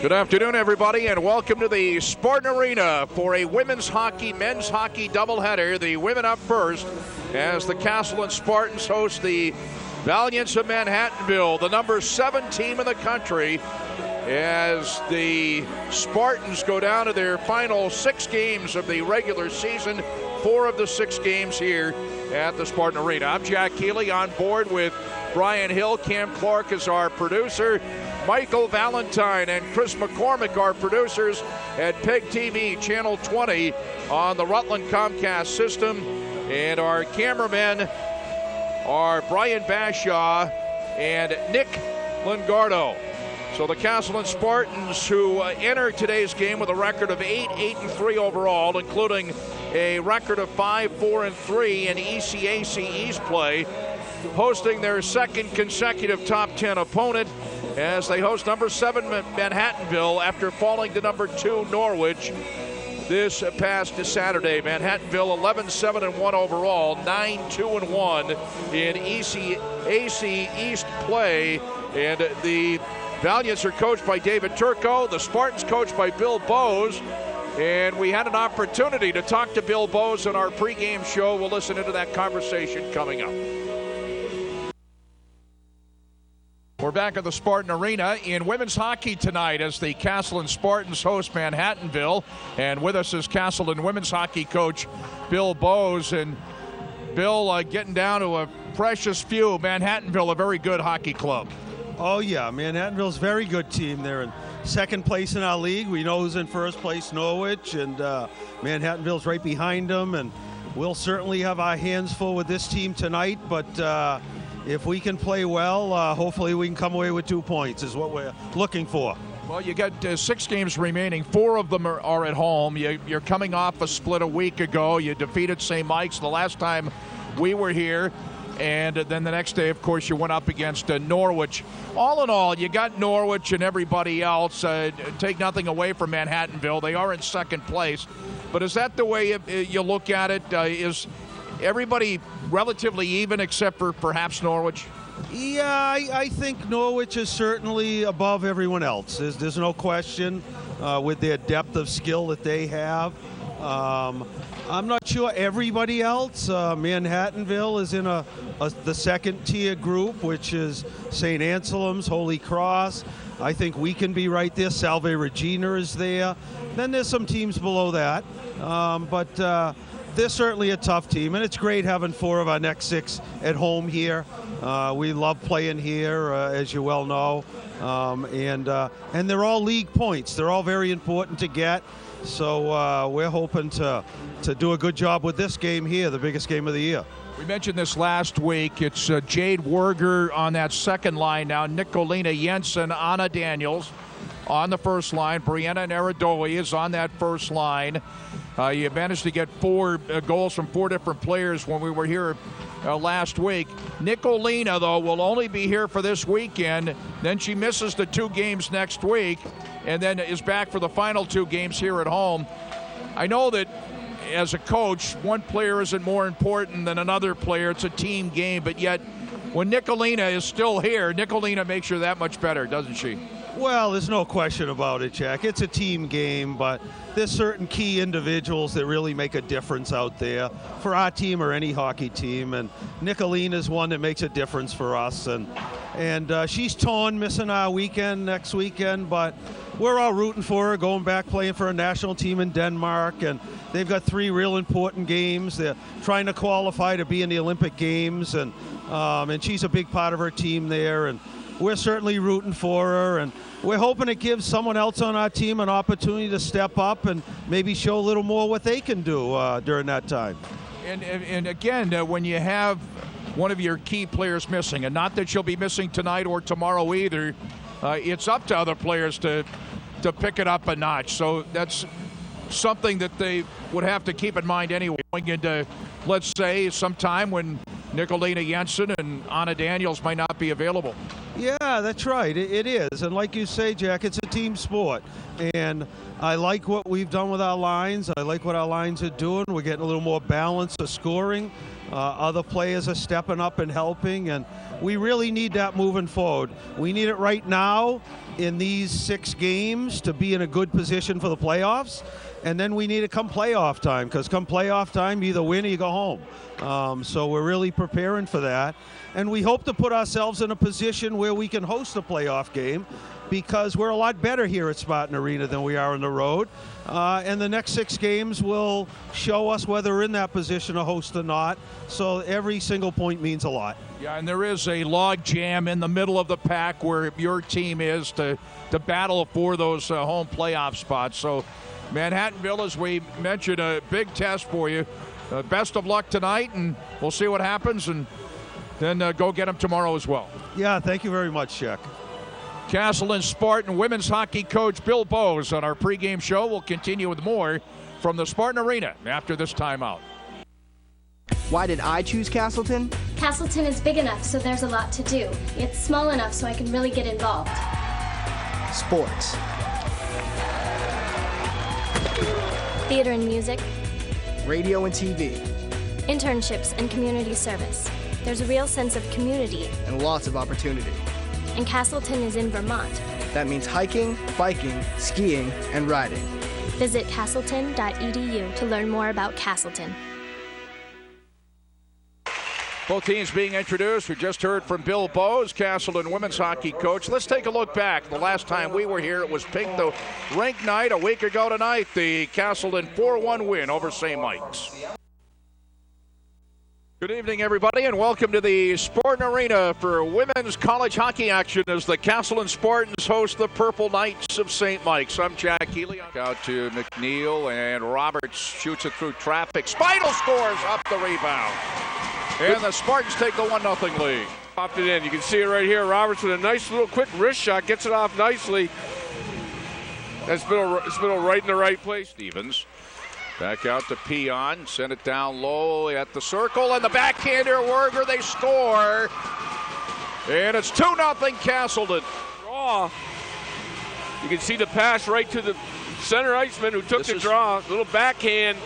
Good afternoon, everybody, and welcome to the Spartan Arena for a women's hockey, men's hockey doubleheader. The women up first as the Castleton Spartans host the Valiants of Manhattanville, the number 7 team in the country, as the Spartans go down to their final 6 games of the regular season, 4 of the 6 games here at the Spartan Arena. I'm Jack Healey, on board with Brian Hill. Cam Clark is our producer. Michael Valentine and Chris McCormick, our producers at PEGTV Channel 20 on the Rutland Comcast system. And our cameramen are Brian Bashaw and Nick Lingardo. So the Castleton Spartans, who enter today's game with a record of 8-3 overall, including a record of 5-4-3 in ECAC East play, hosting their second consecutive top 10 opponent as they host number 7 Manhattanville after falling to number 2 Norwich this past Saturday. Manhattanville 11-7-1 overall, 9-2-1 in ECAC East play, and the Valiants are coached by David Turco, the Spartans coached by Bill Bowes, and we had an opportunity to talk to Bill Bowes on our pregame show. We'll listen into that conversation coming up. We're back at the Spartan Arena in women's hockey tonight as the Castleton Spartans host Manhattanville. And with us is Castleton women's hockey coach Bill Bowes. And Bill, getting down to a precious few, Manhattanville, a very good hockey club. Oh, yeah, Manhattanville's a very good team. They're in second place in our league. We know who's in first place, Norwich, and Manhattanville's right behind them. And we'll certainly have our hands full with this team tonight, but if we can play well, hopefully we can come away with 2 points is what we're looking for. Well, you got 6 games remaining. 4 of them are at home. You're coming off a split a week ago. You defeated St. Mike's the last time we were here. And then the next day, of course, you went up against Norwich. All in all, you got Norwich and everybody else. Take nothing away from Manhattanville. They are in second place. But is that the way you look at it? Is everybody relatively even except for perhaps Norwich? Yeah, I think Norwich is certainly above everyone else. There's no question with their depth of skill that they have. I'm not sure everybody else. Manhattanville is in the second tier group, which is St. Anselm's, Holy Cross. I think we can be right there. Salve Regina is there. Then there's some teams below that. But they're certainly a tough team, and it's great having 4 of our next 6 at home here. We love playing here, as you well know, and they're all league points. They're all very important to get, so we're hoping to do a good job with this game here, the biggest game of the year. We mentioned this last week. It's Jade Werger on that second line now, Nicolina Jensen, Anna Daniels on the first line. Brianna Naradoli is on that first line. You managed to get 4 goals from 4 different players when we were here last week. Nicolina, though, will only be here for this weekend. Then she misses the 2 games next week and then is back for the final 2 games here at home. I know that as a coach, one player isn't more important than another player. It's a team game, but yet when Nicolina is still here, Nicolina makes her that much better, doesn't she? Well, there's no question about it, Jack. It's a team game, but there's certain key individuals that really make a difference out there for our team or any hockey team, and Nicolina is one that makes a difference for us. And she's torn missing our weekend next weekend, but we're all rooting for her, going back playing for a national team in Denmark, and they've got 3 real important games. They're trying to qualify to be in the Olympic Games, and she's a big part of her team there, and we're certainly rooting for her, and we're hoping it gives someone else on our team an opportunity to step up and maybe show a little more what they can do during that time. And again, when you have one of your key players missing, and not that she'll be missing tonight or tomorrow either, it's up to other players to pick it up a notch. So that's something that they would have to keep in mind anyway, going into, let's say, sometime when Nicolina Jensen and Anna Daniels might not be available. Yeah, that's right. It is. And like you say, Jack, it's a team sport. And I like what we've done with our lines. I like what our lines are doing. We're getting a little more balance of scoring. Other players are stepping up and helping, and we really need that moving forward. We need it right now in these 6 games to be in a good position for the playoffs, and then we need it come playoff time, because come playoff time, you either win or you go home. So we're really preparing for that, and we hope to put ourselves in a position where we can host a playoff game, because we're a lot better here at Spartan Arena than we are on the road. And the next 6 games will show us whether we're in that position to host or not. So every single point means a lot. Yeah, and there is a log jam in the middle of the pack where your team is to battle for those home playoff spots. So Manhattanville, as we mentioned, a big test for you. Best of luck tonight, and we'll see what happens, and then go get them tomorrow as well. Yeah, thank you very much, Shaq. Castleton Spartan women's hockey coach Bill Bowes on our pregame show. We'll continue with more from the Spartan Arena after this timeout. Why did I choose Castleton? Castleton is big enough, so there's a lot to do. It's small enough so I can really get involved. Sports. Theater and music. Radio and TV. Internships and community service. There's a real sense of community. And lots of opportunity. And Castleton is in Vermont. That means hiking, biking, skiing, and riding. Visit castleton.edu to learn more about Castleton. Both teams being introduced. We just heard from Bill Bowes, Castleton women's hockey coach. Let's take a look back. The last time we were here, it was Pink the Rink night a week ago tonight. The Castleton 4-1 win over St. Mike's. Good evening, everybody, and welcome to the Spartan Arena for women's college hockey action as the Castleton Spartans host the Purple Knights of St. Mike's. I'm Jack Healey. Out to McNeil, and Roberts shoots it through traffic. Spidel scores up the rebound. And the Spartans take the 1-0 lead. Popped it in. You can see it right here. Roberts with a nice little quick wrist shot. Gets it off nicely. That's Spittle right in the right place. Stevens back out to Peon. Send it down low at the circle. And the backhander, Werger, they score. And it's 2-0 Castleton. Draw. You can see the pass right to the center iceman who took the draw. Little backhand.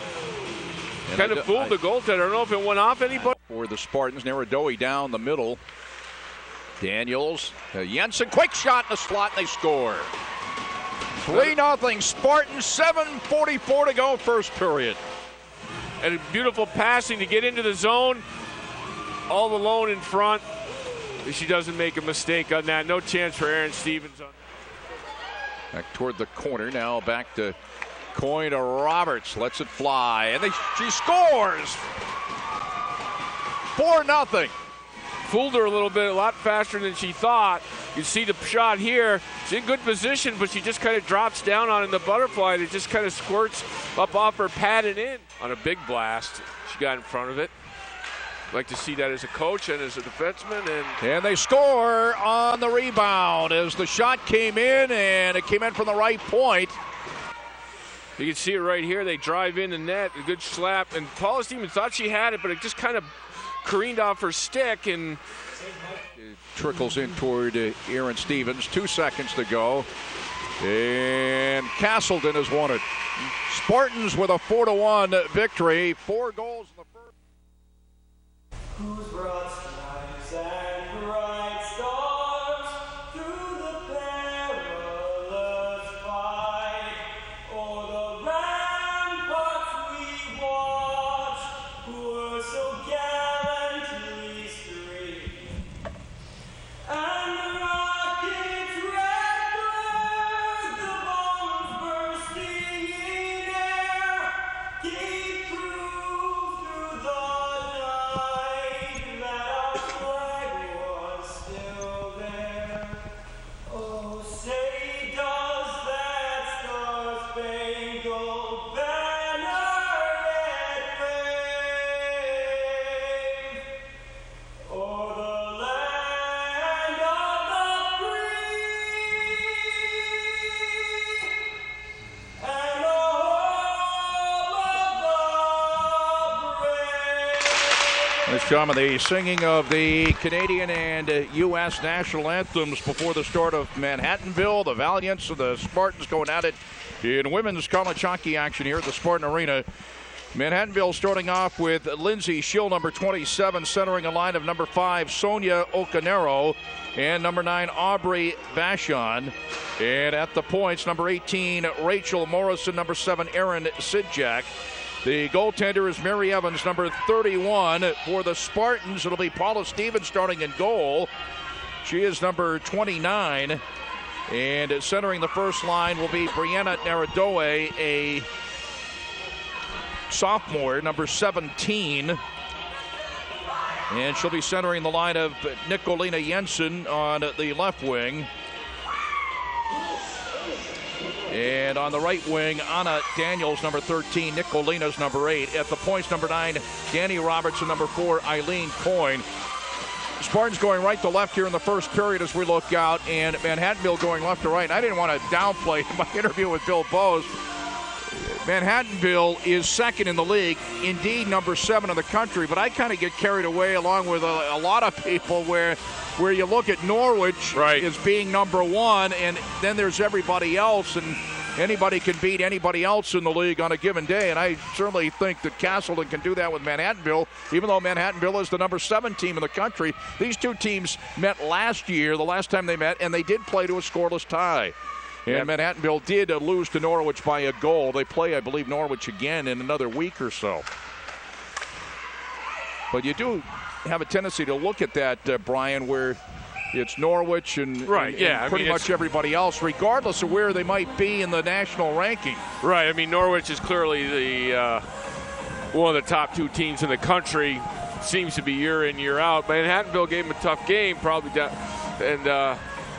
Kind of fooled the goaltender. I don't know if it went off anybody. For the Spartans, Neradoe down the middle. Daniels, Jensen, quick shot in the slot, and they score. 3-0 Spartans, 7:44 to go, first period. And beautiful passing to get into the zone. All alone in front. She doesn't make a mistake on that. No chance for Aaron Stevens. Back toward the corner now, back to Coyne to Roberts, lets it fly, and she scores. 4-0. Fooled her a little bit, a lot faster than she thought. You see the shot here. She's in good position, but she just kind of drops down on in the butterfly. It just kind of squirts up off her pad and in. On a big blast, she got in front of it. Like to see that as a coach and as a defenseman. And they score on the rebound as the shot came in, and it came in from the right point. You can see it right here. They drive in the net, a good slap. And Paula Stevens thought she had it, but it just kind of careened off her stick. And it trickles in toward Aaron Stevens. 2 seconds to go. And Castleton has won it. Spartans with a 4-1 victory. 4 goals in the first. Who's brought stripes and bright stars through the perilous fight? O'er the ramparts we watched, who were so gallantly streaked, and the rockets red glare, the bombs bursting in air, gave proof through the night that our flag was still there. Oh, say does that star-spangled banner yet wave o'er the land of the free and the home of the brave? Let's come with the singing of the Canadian and U.S. national anthems before the start of Manhattanville. The Valiants of the Spartans going at it in women's college hockey action here at the Spartan Arena. Manhattanville starting off with Lindsay Schill, number 27, centering a line of number 5, Sonia Ocanero, and number 9, Aubrey Vachon. And at the points, number 18, Rachel Morrison, number 7, Erin Sidjak. The goaltender is Mary Evans, number 31. For the Spartans, it'll be Paula Stevens starting in goal. She is number 29. And centering the first line will be Brianna Naradoe, a sophomore, number 17. And she'll be centering the line of Nicolina Jensen on the left wing. And on the right wing, Anna Daniels, number 13. Nicolina's number 8. At the points, number 9, Danny Robertson, number 4, Eileen Coyne. Spartans going right to left here in the first period as we look out, and Manhattanville going left to right. I didn't want to downplay my interview with Bill Bowes. Manhattanville is second in the league, indeed number 7 in the country, but I kind of get carried away along with a lot of people where you look at Norwich as being number 1, and then there's everybody else, and anybody can beat anybody else in the league on a given day, and I certainly think that Castleton can do that with Manhattanville, even though Manhattanville is the number 7 team in the country. These two teams met last year, the last time they met, and they did play to a scoreless tie. And Manhattanville did lose to Norwich by a goal. They play, I believe, Norwich again in another week or so. But you do have a tendency to look at that, Brian, where it's Norwich and pretty much everybody else, regardless of where they might be in the national ranking. Right. I mean, Norwich is clearly the one of the top 2 teams in the country. Seems to be year in, year out. Manhattanville gave them a tough game, probably, and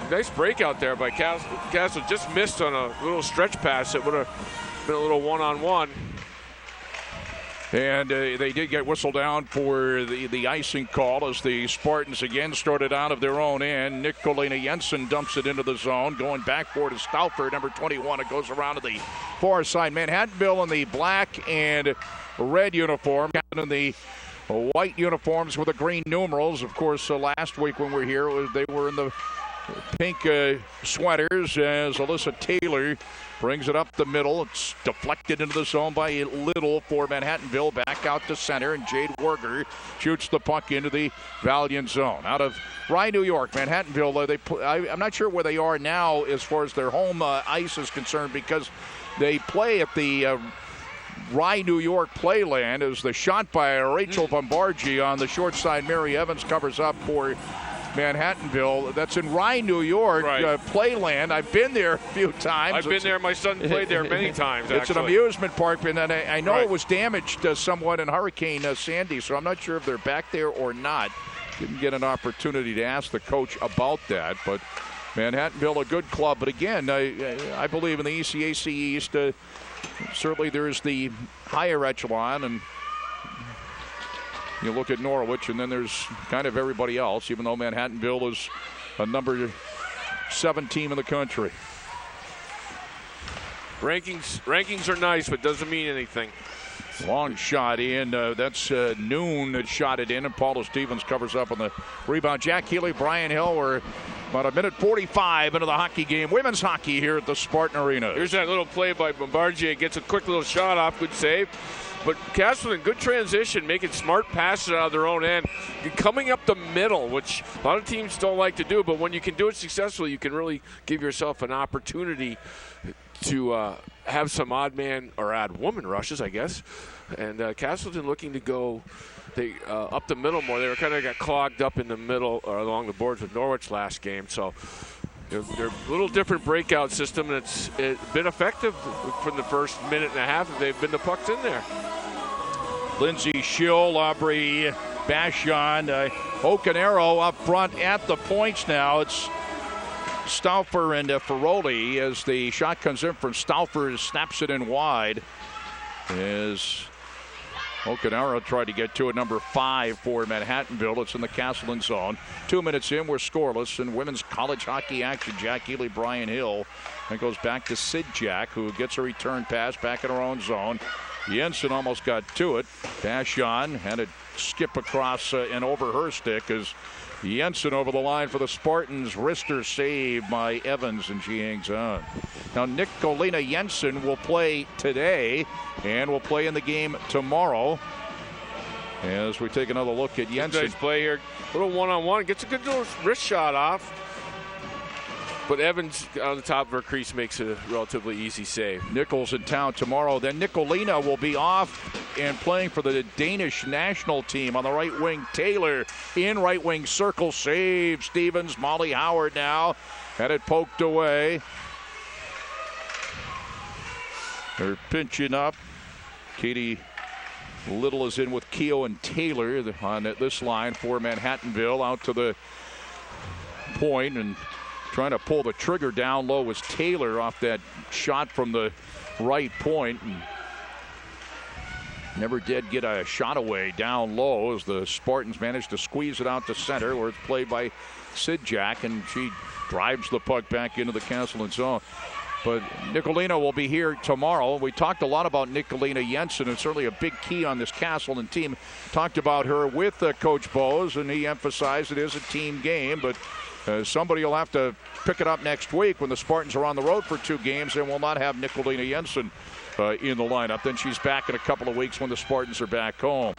nice breakout there by Castle. Just missed on a little stretch pass. It would have been a little one-on-one. And they did get whistled down for the icing call as the Spartans again started out of their own end. Nicolina Jensen dumps it into the zone. Going back for it is Stauffer, number 21. It goes around to the far side. Manhattanville in the black and red uniform. In the white uniforms with the green numerals. Of course, last week when we were here, they were in the pink sweaters as Alyssa Taylor brings it up the middle. It's deflected into the zone by Little for Manhattanville. Back out to center, and Jade Werger shoots the puck into the Valiant zone. Out of Rye, New York, Manhattanville, I'm not sure where they are now as far as their home ice is concerned, because they play at the Rye, New York playland. As the shot by Rachel Bombargi on the short side. Mary Evans covers up for Manhattanville. That's in Rye, New York, playland. I've been there a few times. I've been there. My son played there many times, It's an amusement park, and I know it was damaged somewhat in Hurricane Sandy, so I'm not sure if they're back there or not. Didn't get an opportunity to ask the coach about that, but Manhattanville, a good club. But again, I believe in the ECAC East, certainly there's the higher echelon, and you look at Norwich, and then there's kind of everybody else, even though Manhattanville is a number 7 team in the country. Rankings are nice, but doesn't mean anything. Long shot in. That's Noon that shot it in, and Paula Stevens covers up on the rebound. Jack Healey, Brian Hill, we're about a minute 45 into the hockey game. Women's hockey here at the Spartan Arena. Here's that little play by Bombardier. Gets a quick little shot off. Good save. But Castleton, good transition, making smart passes out of their own end. Coming up the middle, which a lot of teams don't like to do, but when you can do it successfully, you can really give yourself an opportunity to have some odd man or odd woman rushes, I guess. And Castleton looking to go up the middle more. They were kind of got clogged up in the middle or along the boards with Norwich last game. So they're a little different breakout system, and it's been effective from the first minute and a half. They've been the pucks in there. Lindsay Schill, Aubrey Vachon, Ocanero up front at the points now. It's Stauffer and Ferroli as the shot comes in from Stauffer, snaps it in wide. As Ocanero tried to get to it, number 5 for Manhattanville. It's in the Castleton zone. 2 minutes in, we're scoreless in women's college hockey action. Jack Healey, Brian Hill. And goes back to Sid Jack, who gets a return pass back in her own zone. Jensen almost got to it. Vashon had it skip across and over her stick as Jensen over the line for the Spartans. Wrister saved by Evans, and she hangs on. Now, Nicolina Jensen will play today and will play in the game tomorrow. As we take another look at Jensen. Nice play here. Little one-on-one. Gets a good little wrist shot off. But Evans on the top of her crease makes a relatively easy save. Nichols in town tomorrow. Then Nicolina will be off and playing for the Danish national team on the right wing. Taylor in right wing circle. Save Stevens. Molly Howard now had it poked away. They're pinching up. Katie Little is in with Keogh and Taylor on this line for Manhattanville. Out to the point and trying to pull the trigger down low was Taylor off that shot from the right point. And never did get a shot away down low as the Spartans managed to squeeze it out to center where it's played by Sidjak, and she drives the puck back into the Castleton zone. But Nicolina will be here tomorrow. We talked a lot about Nicolina Jensen, and certainly a big key on this Castleton team. Talked about her with Coach Bowes, and he emphasized it is a team game, but somebody will have to pick it up next week when the Spartans are on the road for 2 games and will not have Nicolina Jensen in the lineup. Then she's back in a couple of weeks when the Spartans are back home.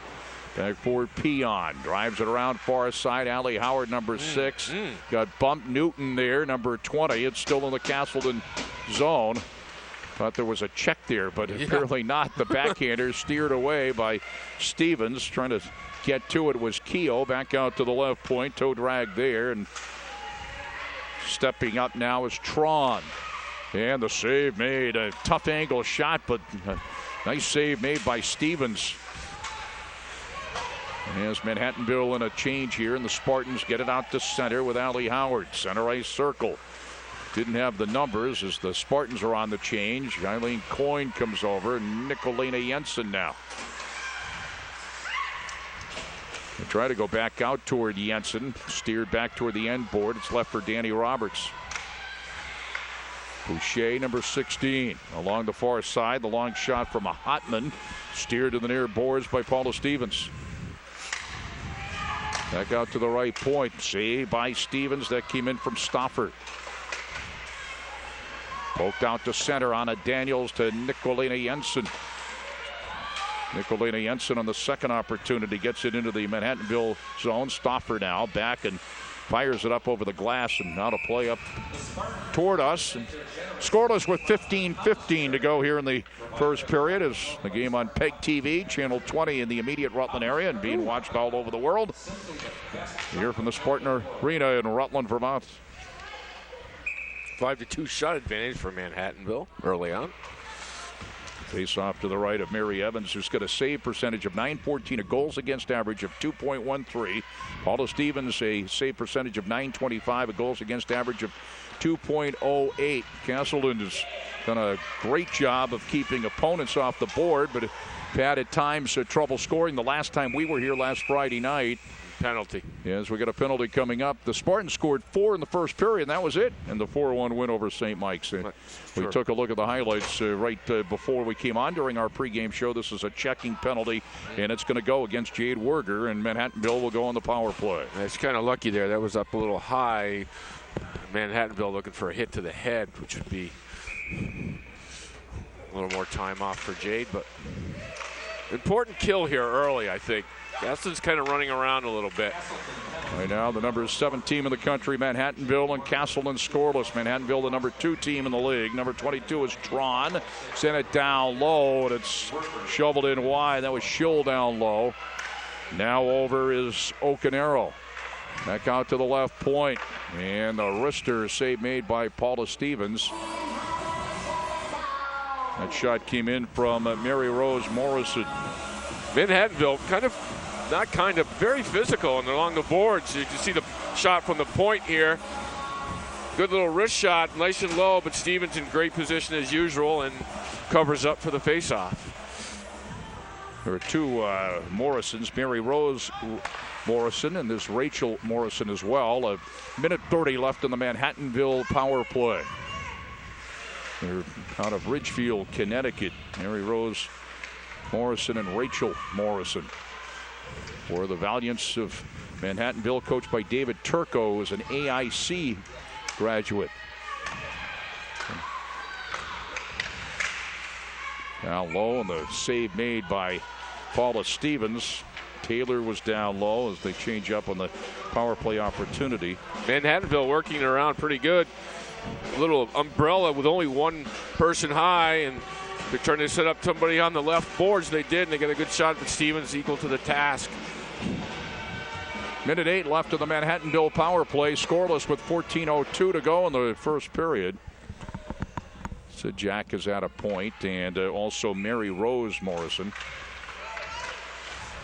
Back forward, Peon drives it around far side. Allie Howard, number 6. Got bumped. Newton there, number 20. It's still in the Castleton zone. Thought there was a check there, but apparently not. The backhander steered away by Stevens. Trying to get to it was Keogh. Back out to the left point. Toe drag there. And stepping up now is Tron. And the save made. A tough angle shot, but a nice save made by Stevens. As Manhattanville in a change here, and the Spartans get it out to center with Allie Howard. Center ice circle. Didn't have the numbers as the Spartans are on the change. Eileen Coyne comes over, and Nicolina Jensen now. They try to go back out toward Jensen. Steered back toward the end board. It's left for Danny Roberts. Boucher, number 16, along the far side. The long shot from a Hotman. Steered to the near boards by Paula Stevens. Back out to the right point. Saved by Stevens. That came in from Stoffert. Poked out to center on a Daniels to Nicolina Jensen. Nicolina Jensen on the second opportunity gets it into the Manhattanville zone. Stoffert now back and fires it up over the glass, and now to play up toward us. And scoreless with 15:15 to go here in the first period as the game on PEGTV, channel 20 in the immediate Rutland area and being watched all over the world. Here from the Spartan Arena in Rutland, Vermont. 5-2 shot advantage for Manhattanville early on. Face off to the right of Mary Evans, who's got a save percentage of .914, a goals against average of 2.13. Paula Stevens, a save percentage of .925, a goals against average of 2.08. Castleton has done a great job of keeping opponents off the board, but had at times trouble scoring. The last time we were here last Friday night. Penalty. Yes, we got a penalty coming up. The Spartans scored 4 in the first period, and that was it. And the 4-1 win over St. Mike's. We took a look at the highlights right before we came on during our pregame show. This is a checking penalty, and it's going to go against Jade Werger, and Manhattanville will go on the power play. It's kind of lucky there. That was up a little high. Manhattanville looking for a hit to the head, which would be a little more time off for Jade, but important kill here early, I think. Gaston's kind of running around a little bit. Right now, the number 7 team in the country, Manhattanville, and Castleton scoreless. Manhattanville, the number 2 team in the league. Number 22 is Tron. Sent it down low, and it's shoveled in wide. That was Schill down low. Now over is Ocanero. Back out to the left point. And the wrister save made by Paula Stevens. That shot came in from Mary Rose Morrison. Manhattanville very physical and along the boards. You can see the shot from the point here. Good little wrist shot, nice and low, but Stevens in great position as usual and covers up for the faceoff. There are 2 Morrisons, Mary Rose Morrison and there's Rachel Morrison as well. A minute 30 left in the Manhattanville power play. They're out of Ridgefield, Connecticut. Mary Rose Morrison and Rachel Morrison. For the Valiants of Manhattanville, coached by David Turco, who is an AIC graduate. Down low, and the save made by Paula Stevens. Taylor was down low as they change up on the power play opportunity. Manhattanville working it around pretty good. A little umbrella with only one person high, and they're trying to set up somebody on the left boards. They did, and they got a good shot, but Stevens equal to the task. Minute 8 left of the Manhattanville power play. Scoreless with 14:02 to go in the first period. So Jack is at a point, and also Mary Rose Morrison.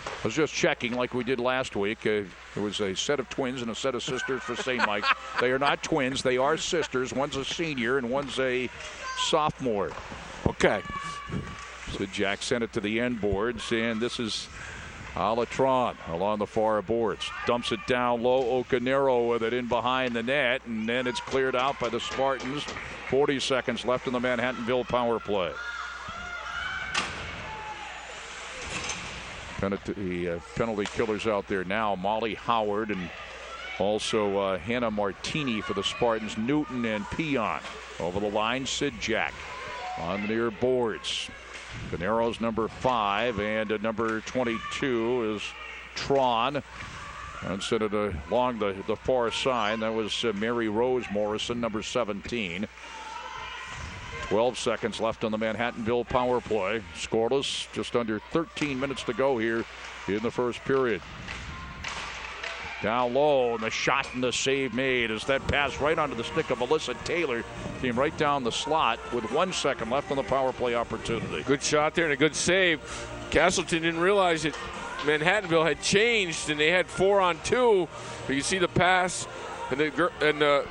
I was just checking like we did last week. It was a set of twins and a set of sisters for St. Mike. They are not twins. They are sisters. One's a senior and one's a sophomore. Okay. So Jack sent it to the end boards, and this is Alatron along the far boards. Dumps it down low. Ocanero with it in behind the net, and then it's cleared out by the Spartans. 40 seconds left in the Manhattanville power play. Penalty killers out there now. Molly Howard and also Hannah Martini for the Spartans. Newton and Peon. Over the line, Sid Jack on the near boards. Canero's number 5, and number 22 is Tron. And sent it along the far side. That was Mary Rose Morrison, number 17. 12 seconds left on the Manhattanville power play. Scoreless, just under 13 minutes to go here in the first period. Down low, and the shot and the save made as that pass right onto the stick of Alyssa Taylor came right down the slot with 1 second left on the power play opportunity. Good shot there and a good save. Castleton didn't realize that Manhattanville had changed, and they had 4-on-2. But you see the pass, and the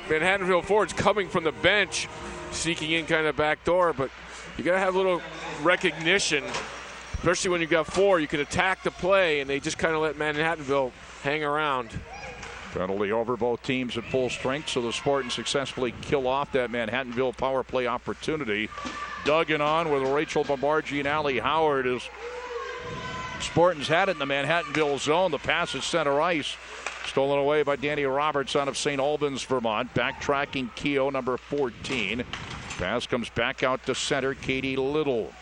Manhattanville forwards coming from the bench, sneaking in kind of back door. But you got to have a little recognition, especially when you got 4. You can attack the play, and they just kind of let Manhattanville hang around. Penalty over both teams at full strength, so the Spartans successfully kill off that Manhattanville power play opportunity. Dug in on with Rachel Babargi and Allie Howard as Spartans had it in the Manhattanville zone. The pass is center ice. Stolen away by Danny Roberts out of St. Albans, Vermont. Backtracking Keogh, number 14. Pass comes back out to center. Katie Little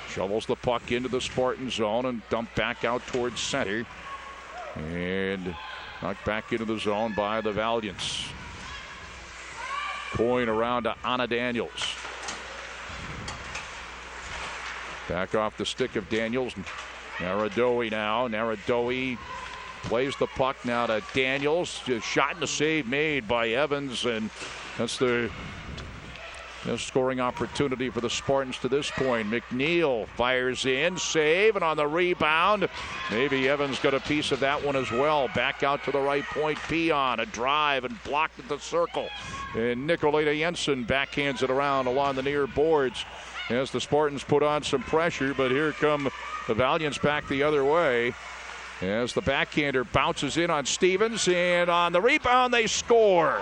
shovels the puck into the Spartan zone and dumped back out towards center. And knocked back into the zone by the Valiants. Coin around to Anna Daniels. Back off the stick of Daniels. Naradoe now. Naradoe plays the puck now to Daniels. Shot and a save made by Evans, and that's the scoring opportunity for the Spartans to this point. McNeil fires in, save, and on the rebound, maybe Evans got a piece of that one as well. Back out to the right point, Peon, a drive and blocked at the circle. And Nicoleta Jensen backhands it around along the near boards as the Spartans put on some pressure, but here come the Valiants back the other way as the backhander bounces in on Stevens, and on the rebound they score.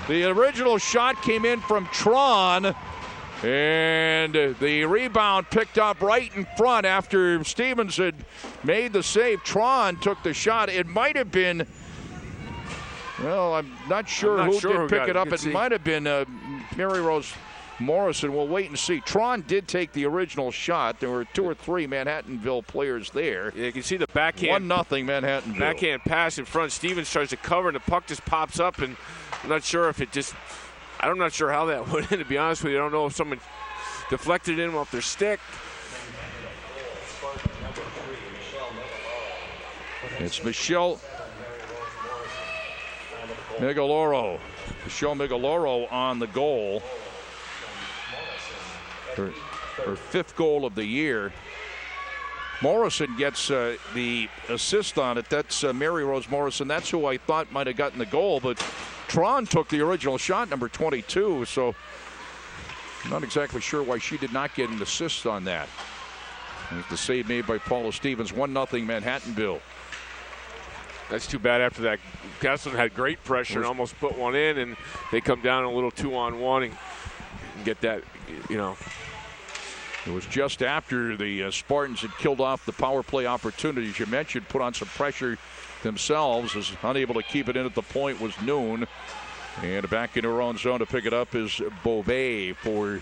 The original shot came in from Tron, and the rebound picked up right in front after Stevens had made the save. Tron took the shot. It might have been, well, I'm not sure who did pick it up. It might have been Mary Rose Morrison. We'll wait and see. Tron did take the original shot. There were 2 or 3 Manhattanville players there. Yeah, you can see the backhand. 1-0 Manhattanville. Backhand pass in front. Stevens tries to cover, and the puck just pops up, and I'm not sure if it just, I'm not sure how that went in, to be honest with you. I don't know if someone deflected it in off their stick. It's Michelle Migaloro. Michelle Migaloro on the goal. Her 5th goal of the year. Morrison gets the assist on it. That's Mary Rose Morrison. That's who I thought might have gotten the goal, but Tron took the original shot, number 22, so I'm not exactly sure why she did not get an assist on that. The save made by Paula Stevens. 1-0 Manhattanville. That's too bad. After that, Castleton had great pressure and almost put one in, and they come down a little 2-on-1 and get that, It was just after the Spartans had killed off the power play opportunities you mentioned, put on some pressure themselves. Is unable to keep it in at the point was Noon. And back into her own zone to pick it up is Beauvais for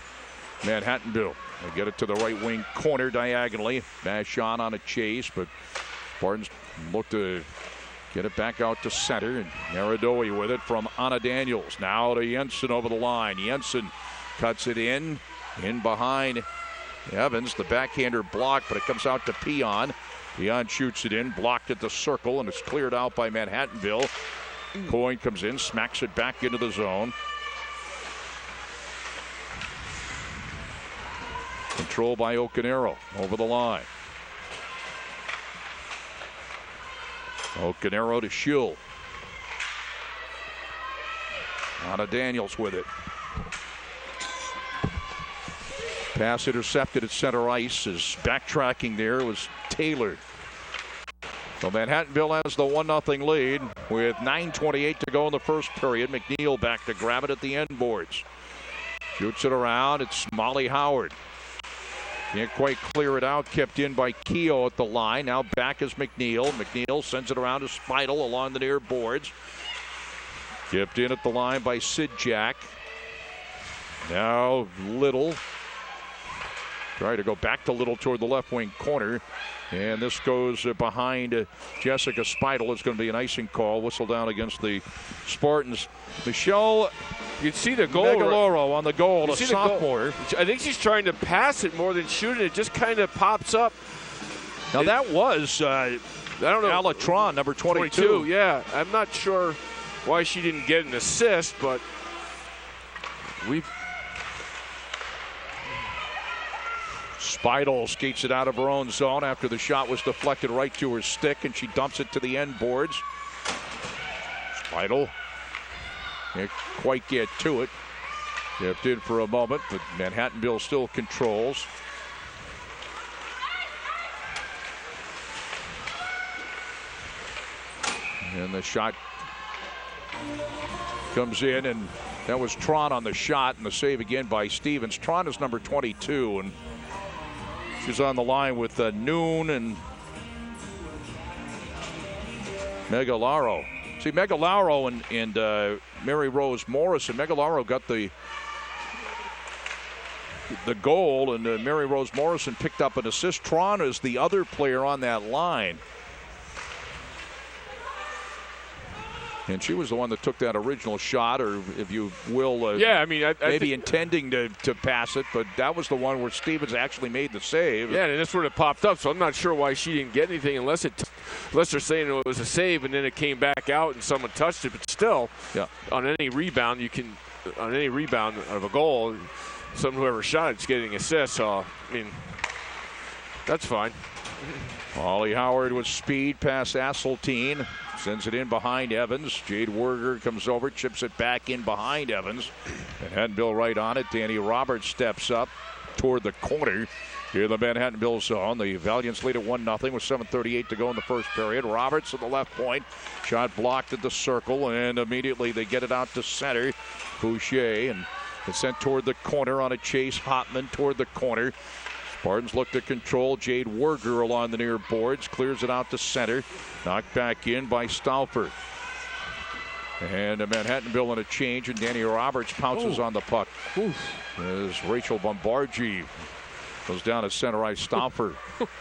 Manhattanville. They get it to the right wing corner diagonally. Vachon on a chase, but Spartans look to get it back out to center. And Narodoi with it from Anna Daniels. Now to Jensen over the line. Jensen cuts it in behind Evans. The backhander blocked, but it comes out to Peon. Peon shoots it in, blocked at the circle, and it's cleared out by Manhattanville. Coyne comes in, smacks it back into the zone. Control by Ocanero over the line. Ocanero to Schill. Anna Daniels with it. Pass intercepted at center ice. Is backtracking there was Taylor. So Manhattanville has the 1-0 lead with 9:28 to go in the first period. McNeil back to grab it at the end boards. Shoots it around. It's Molly Howard. Can't quite clear it out. Kept in by Keogh at the line. Now back is McNeil. McNeil sends it around to Speidel along the near boards. Kept in at the line by Sid Jack. Now Little. Trying to go back to Little toward the left wing corner. And this goes behind Jessica Speidel. It's going to be an icing call. Whistle down against the Spartans. Michelle, you'd see the goal. Megaloro on the goal, a sophomore. I think she's trying to pass it more than shoot it. It just kind of pops up. Now that was, I don't know, Alatron, number 22. Yeah, I'm not sure why she didn't get an assist, but Speidel skates it out of her own zone after the shot was deflected right to her stick, and she dumps it to the end boards. Speidel can't quite get to it. Kept in for a moment, but Manhattanville still controls. And the shot comes in, and that was Tron on the shot, and the save again by Stevens. Tron is number 22, and she's on the line with Noon and Megalaro. See, Megalaro and Mary Rose Morrison. Megalaro got the goal, and Mary Rose Morrison picked up an assist. Tron is the other player on that line. And she was the one that took that original shot, or if you will, maybe intending to pass it, but that was the one where Stevens actually made the save. Yeah, and that's where it popped up, so I'm not sure why she didn't get anything unless they're saying it was a save and then it came back out and someone touched it. But still, yeah, on any rebound of a goal, whoever shot it's getting assists. So, I mean, that's fine. Holly Howard with speed past Asseltine. Sends it in behind Evans. Jade Werger comes over, chips it back in behind Evans. Manhattanville right on it. Danny Roberts steps up toward the corner. Here the Manhattanville zone. The Valiants lead at 1-0 with 7:38 to go in the first period. Roberts at the left point. Shot blocked at the circle, and immediately they get it out to center. Boucher, and it's sent toward the corner on a chase. Hotman toward the corner. Spartans look to control. Jade Werger along the near boards. Clears it out to center. Knocked back in by Stauffer. And Manhattanville in a change, and Danny Roberts pounces on the puck. As Rachel Bombargi goes down to center ice. Stauffer.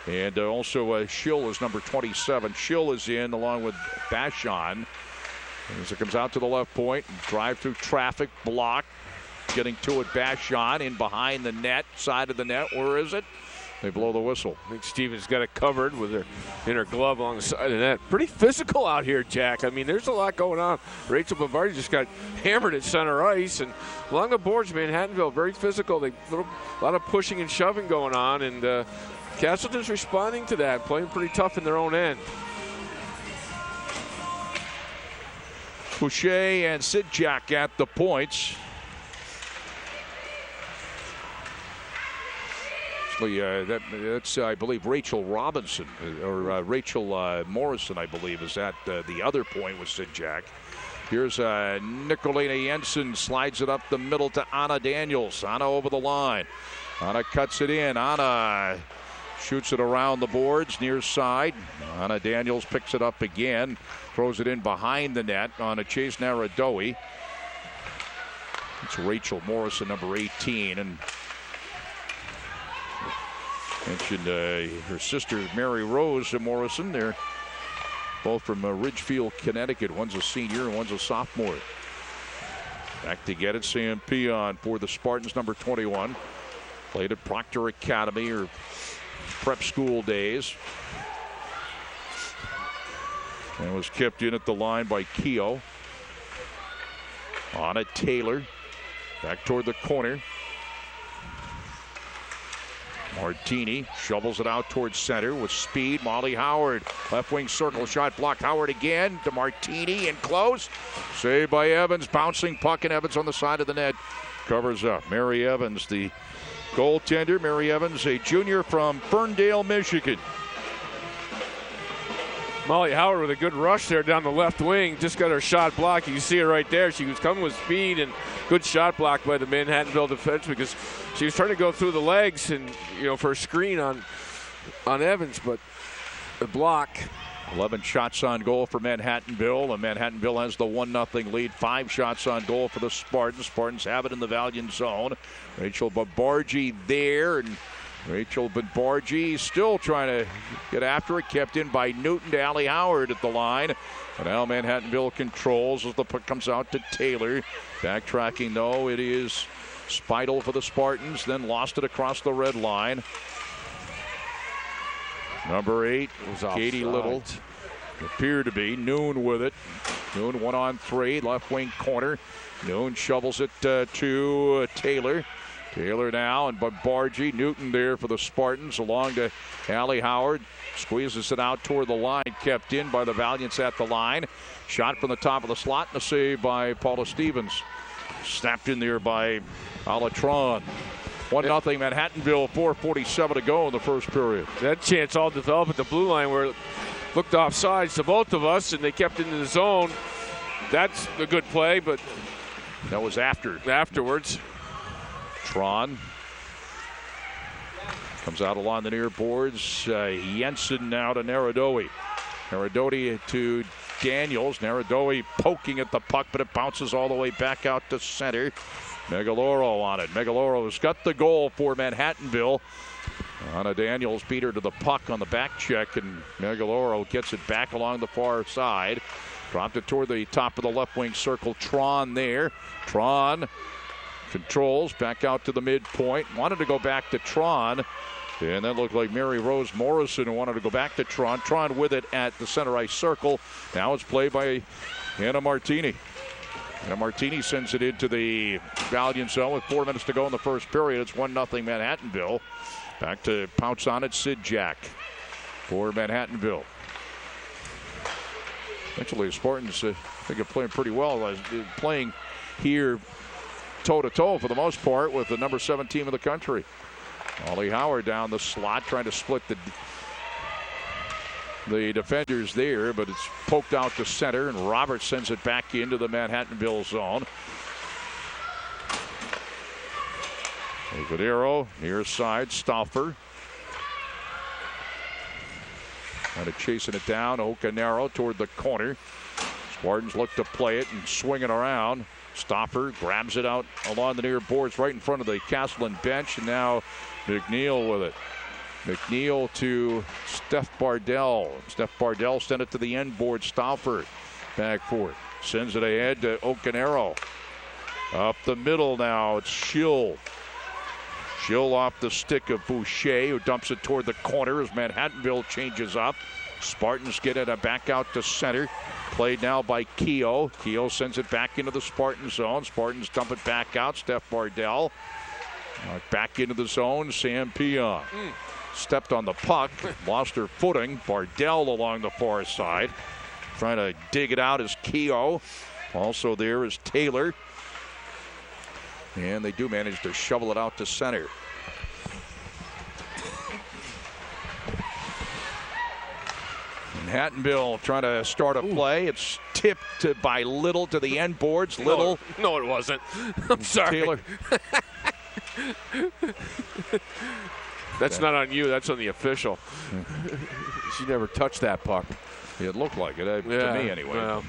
And also Schill is number 27. Schill is in along with Vachon. As it comes out to the left point. Drive through traffic. Block. Getting to it, Vachon in behind the net, side of the net. Where is it? They blow the whistle. I think Stevens got it covered with her gloved along the side of the net. Pretty physical out here, Jack. I mean, there's a lot going on. Rachel Bombardi just got hammered at center ice, and along the boards, Manhattanville very physical. A lot of pushing and shoving going on, and Castleton's responding to that, playing pretty tough in their own end. Boucher and Sidjak at the points. That's I believe Rachel Robinson or Rachel Morrison, I believe, is at the other point with Sidjak. Here's Nicolina Jensen, slides it up the middle to Anna Daniels. Anna over the line. Anna cuts it in. Anna shoots it around the boards, near side. Anna Daniels picks it up again. Throws it in behind the net on a chase Narodowi. It's Rachel Morrison, number 18. And mentioned her sister, Mary Rose Morrison. They're both from Ridgefield, Connecticut. One's a senior and one's a sophomore. Back to get it, Sam Peon for the Spartans, number 21. Played at Proctor Academy or prep school days. And was kept in at the line by Keogh. On it, Taylor. Back toward the corner. Martini shovels it out towards center with speed. Molly Howard, left wing circle shot blocked. Howard again to Martini and close. Saved by Evans, bouncing puck, and Evans on the side of the net covers up. Mary Evans, the goaltender. Mary Evans, a junior from Ferndale, Michigan. Molly Howard with a good rush there down the left wing. Just got her shot blocked. You can see her right there. She was coming with speed and good shot block by the Manhattanville defense because she was trying to go through the legs and, you know, for a screen on Evans, but the block. 11 shots on goal for Manhattanville, and Manhattanville has the 1-0 lead. 5 shots on goal for the Spartans. Spartans have it in the Valiant zone. Rachel Babargi there, and Rachel Babargi still trying to get after it. Kept in by Newton to Allie Howard at the line. And now Manhattanville controls as the puck comes out to Taylor. Backtracking, though, it is Speidel for the Spartans. Then lost it across the red line. Number 8, Katie Little. Appeared to be. Noon with it. Noon 1-on-3, left wing corner. Noon shovels it to Taylor. Taylor now and Babargi. Newton there for the Spartans along to Allie Howard. Squeezes it out toward the line. Kept in by the Valiants at the line. Shot from the top of the slot and a save by Paula Stevens. Snapped in there by Alatron. 1-0 Manhattanville, 4:47 to go in the first period. That chance all developed at the blue line where it looked offsides to both of us, and they kept it in the zone. That's a good play, but that was afterwards. Tron comes out along the near boards. Jensen now to Narodowi. Narodowi to Daniels. Narodowi poking at the puck, but it bounces all the way back out to center. Megaloro on it. Megaloro's got the goal for Manhattanville. Anna Daniels beat her to the puck on the back check, and Megaloro gets it back along the far side. Dropped it toward the top of the left wing circle. Tron there. Tron controls back out to the midpoint. Wanted to go back to Tron. And that looked like Mary Rose Morrison who wanted to go back to Tron. Tron with it at the center ice circle. Now it's played by Anna Martini. And Martini sends it into the Valiant zone with 4 minutes to go in the first period. It's 1-0 Manhattanville. Back to pounce on it, Sid Jack for Manhattanville. Actually, the Spartans, I think, are playing pretty well. Playing here toe-to-toe for the most part with the number 7 team in the country. Ollie Howard down the slot trying to split the defenders there, but it's poked out to center, and Roberts sends it back into the Manhattanville zone. Vadero near side, Stauffer. Kind of chasing it down, Ocanero toward the corner. Spartans look to play it and swing it around. Stauffer grabs it out along the near boards right in front of the Castleton bench, and now McNeil with it. McNeil to Steph Bardell. Steph Bardell sent it to the end board. Stauffer back for it. Sends it ahead to Ocanero. Up the middle now, it's Schill. Schill off the stick of Boucher, who dumps it toward the corner as Manhattanville changes up. Spartans get it back out to center. Played now by Keogh. Keogh sends it back into the Spartan zone. Spartans dump it back out. Steph Bardell. Back into the zone. Sam Peon. Stepped on the puck. Lost her footing. Bardell along the far side. Trying to dig it out is Keogh. Also there is Taylor. And they do manage to shovel it out to center. Manhattanville trying to start a play. It's tipped by Little to the end boards. Little. No, it wasn't. I'm sorry. Taylor. That's not on you. That's on the official. She never touched that puck. It looked like it, to me anyway. Well,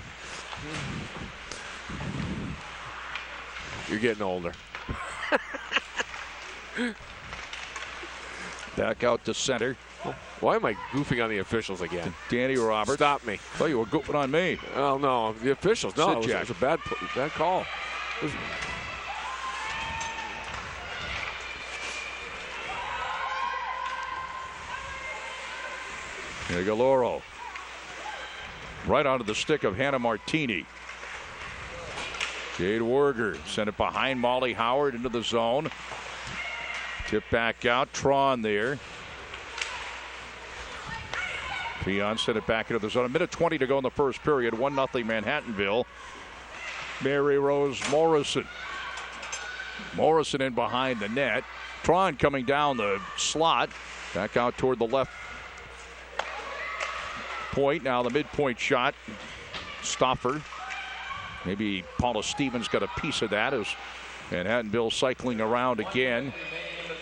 you're getting older. Back out to center. Why am I goofing on the officials again? Danny Roberts. Stop me. Oh, you were goofing on me. Oh, no. The officials. No, it was a bad call. Megaloro. Right onto the stick of Hannah Martini. Jade Werger sent it behind Molly Howard into the zone. Tip back out. Tron there. Peon sent it back into the zone. A minute 20 to go in the first period. 1-0 Manhattanville. Mary Rose Morrison. Morrison in behind the net. Tron coming down the slot. Back out toward the left point. Now the midpoint shot. Stoffer. Maybe Paula Stevens got a piece of that as Manhattanville cycling around again.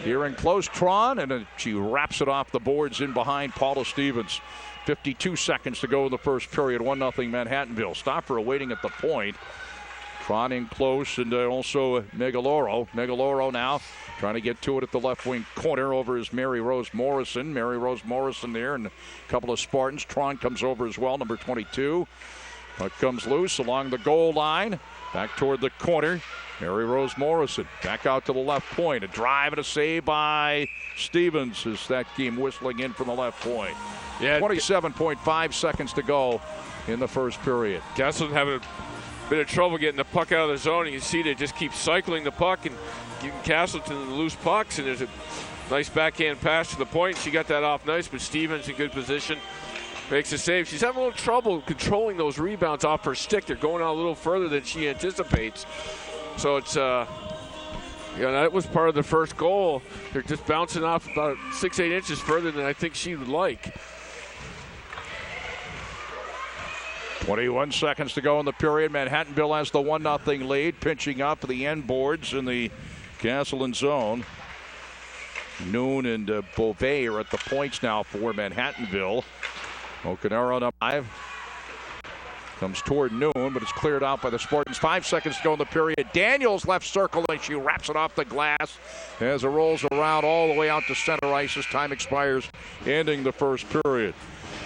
Here in close, Tron, and then she wraps it off the boards in behind Paula Stevens. 52 seconds to go in the first period. 1-0 Manhattanville. Stoffer awaiting at the point. Tron in close, and also Megaloro. Megaloro now trying to get to it at the left wing corner. Over is Mary Rose Morrison. Mary Rose Morrison there, and a couple of Spartans. Tron comes over as well, number 22. Puck comes loose along the goal line. Back toward the corner. Mary Rose Morrison back out to the left point. A drive and a save by Stevens as that team whistling in from the left point. Yeah, 27.5 seconds to go in the first period. Castleton having a bit of trouble getting the puck out of the zone. You can see they just keep cycling the puck and giving Castleton the loose pucks. And there's a nice backhand pass to the point. She got that off nice, but Stevens in good position. Makes a save. She's having a little trouble controlling those rebounds off her stick. They're going out a little further than she anticipates. So it's, that was part of the first goal. They're just bouncing off about 6-8 inches further than I think she would like. 21 seconds to go in the period. Manhattanville has the 1-0 lead, pinching up the end boards in the Castleton zone. Noon and Beauvais are at the points now for Manhattanville. Ocanaro on 5. Comes toward Noon, but it's cleared out by the Spartans. 5 seconds to go in the period. Daniels left circle, and she wraps it off the glass as it rolls around all the way out to center ice as time expires, ending the first period.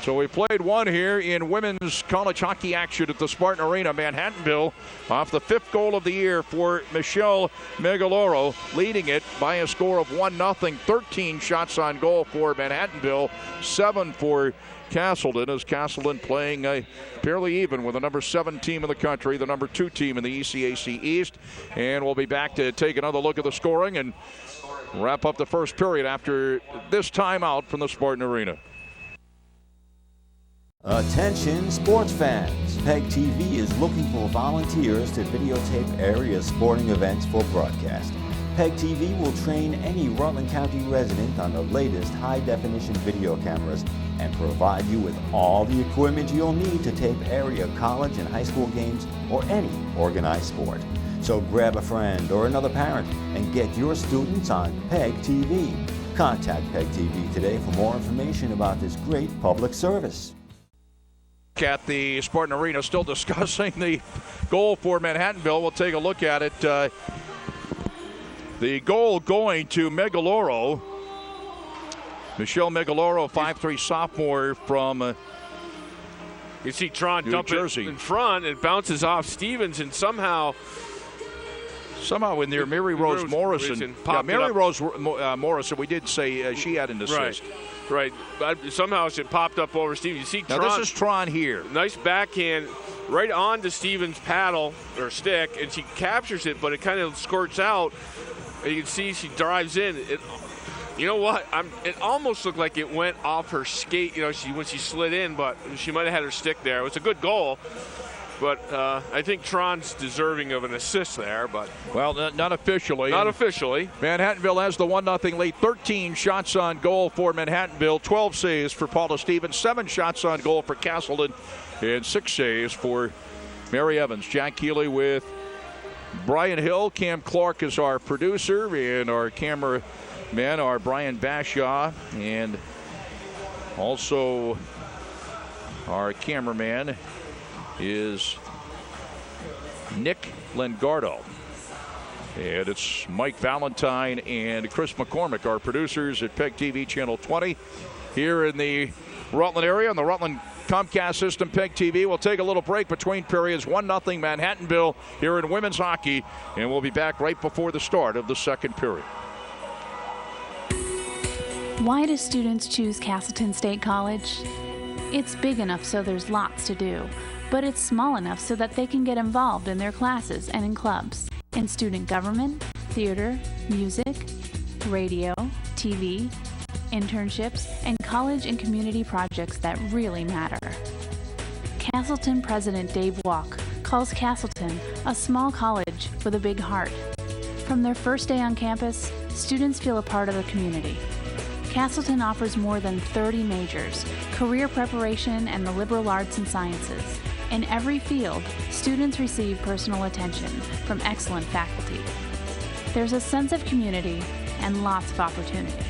So we played one here in women's college hockey action at the Spartan Arena. Manhattanville off the 5th goal of the year for Michelle Megaloro, leading it by a score of 1-0. 13 shots on goal for Manhattanville, 7 for Castleton, as Castleton playing fairly even with the number 7 team in the country, the number 2 team in the ECAC East. And we'll be back to take another look at the scoring and wrap up the first period after this timeout from the Spartan Arena. Attention sports fans, PEGTV is looking for volunteers to videotape area sporting events for broadcast. PEGTV will train any Rutland County resident on the latest high-definition video cameras and provide you with all the equipment you'll need to tape area college and high school games or any organized sport. So grab a friend or another parent and get your students on PEGTV. Contact PEGTV today for more information about this great public service. At the Spartan Arena, still discussing the goal for Manhattanville. We'll take a look at it. The goal going to Megaloro. Michelle Megaloro, 5'3" sophomore from you see Tron dump it in front. It bounces off Stevens, and somehow in there, Mary Rose Morrison. Mary Rose Morrison, we did say she had an assist. Right. But somehow it popped up over Stevens. You see Tron. Now this is Tron here. Nice backhand right onto Stevens' paddle or stick, and she captures it, but it kind of squirts out. And you can see she drives in. You know what? It almost looked like it went off her skate, when she slid in, but she might have had her stick there. It was a good goal. But I think Tron's deserving of an assist there. But well, not officially. Not officially. Manhattanville has the 1-0 lead. 13 shots on goal for Manhattanville. 12 saves for Paula Stevens. 7 shots on goal for Castleton. And 6 saves for Mary Evans. Jack Healey with Brian Hill. Cam Clark is our producer. And our camera men are Brian Bashaw, and also our cameraman is Nick Lengardo. And it's Mike Valentine and Chris McCormick, our producers at PEGTV Channel 20 here in the Rutland area on the Rutland Comcast system. PEGTV. We'll take a little break between periods. 1-0 Manhattanville here in women's hockey, and we'll be back right before the start of the second period. Why do students choose Castleton State College? It's big enough so there's lots to do, but it's small enough so that they can get involved in their classes and in clubs, in student government, theater, music, radio, TV, internships, and college and community projects that really matter. Castleton President Dave Walk calls Castleton a small college with a big heart. From their first day on campus, students feel a part of the community. Castleton offers more than 30 majors, career preparation, and the liberal arts and sciences. In every field, students receive personal attention from excellent faculty. There's a sense of community and lots of opportunity.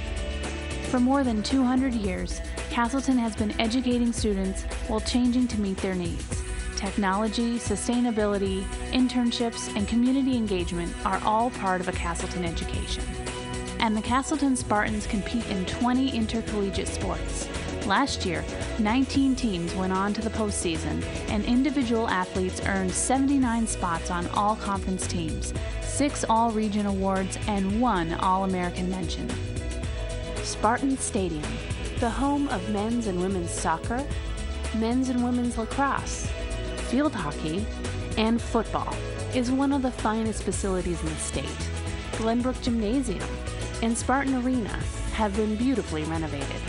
For more than 200 years, Castleton has been educating students while changing to meet their needs. Technology, sustainability, internships, and community engagement are all part of a Castleton education. And the Castleton Spartans compete in 20 intercollegiate sports. Last year, 19 teams went on to the postseason, and individual athletes earned 79 spots on all conference teams, 6 All-Region awards, and 1 All-American mention. Spartan Stadium, the home of men's and women's soccer, men's and women's lacrosse, field hockey, and football, is one of the finest facilities in the state. Glenbrook Gymnasium and Spartan Arena have been beautifully renovated.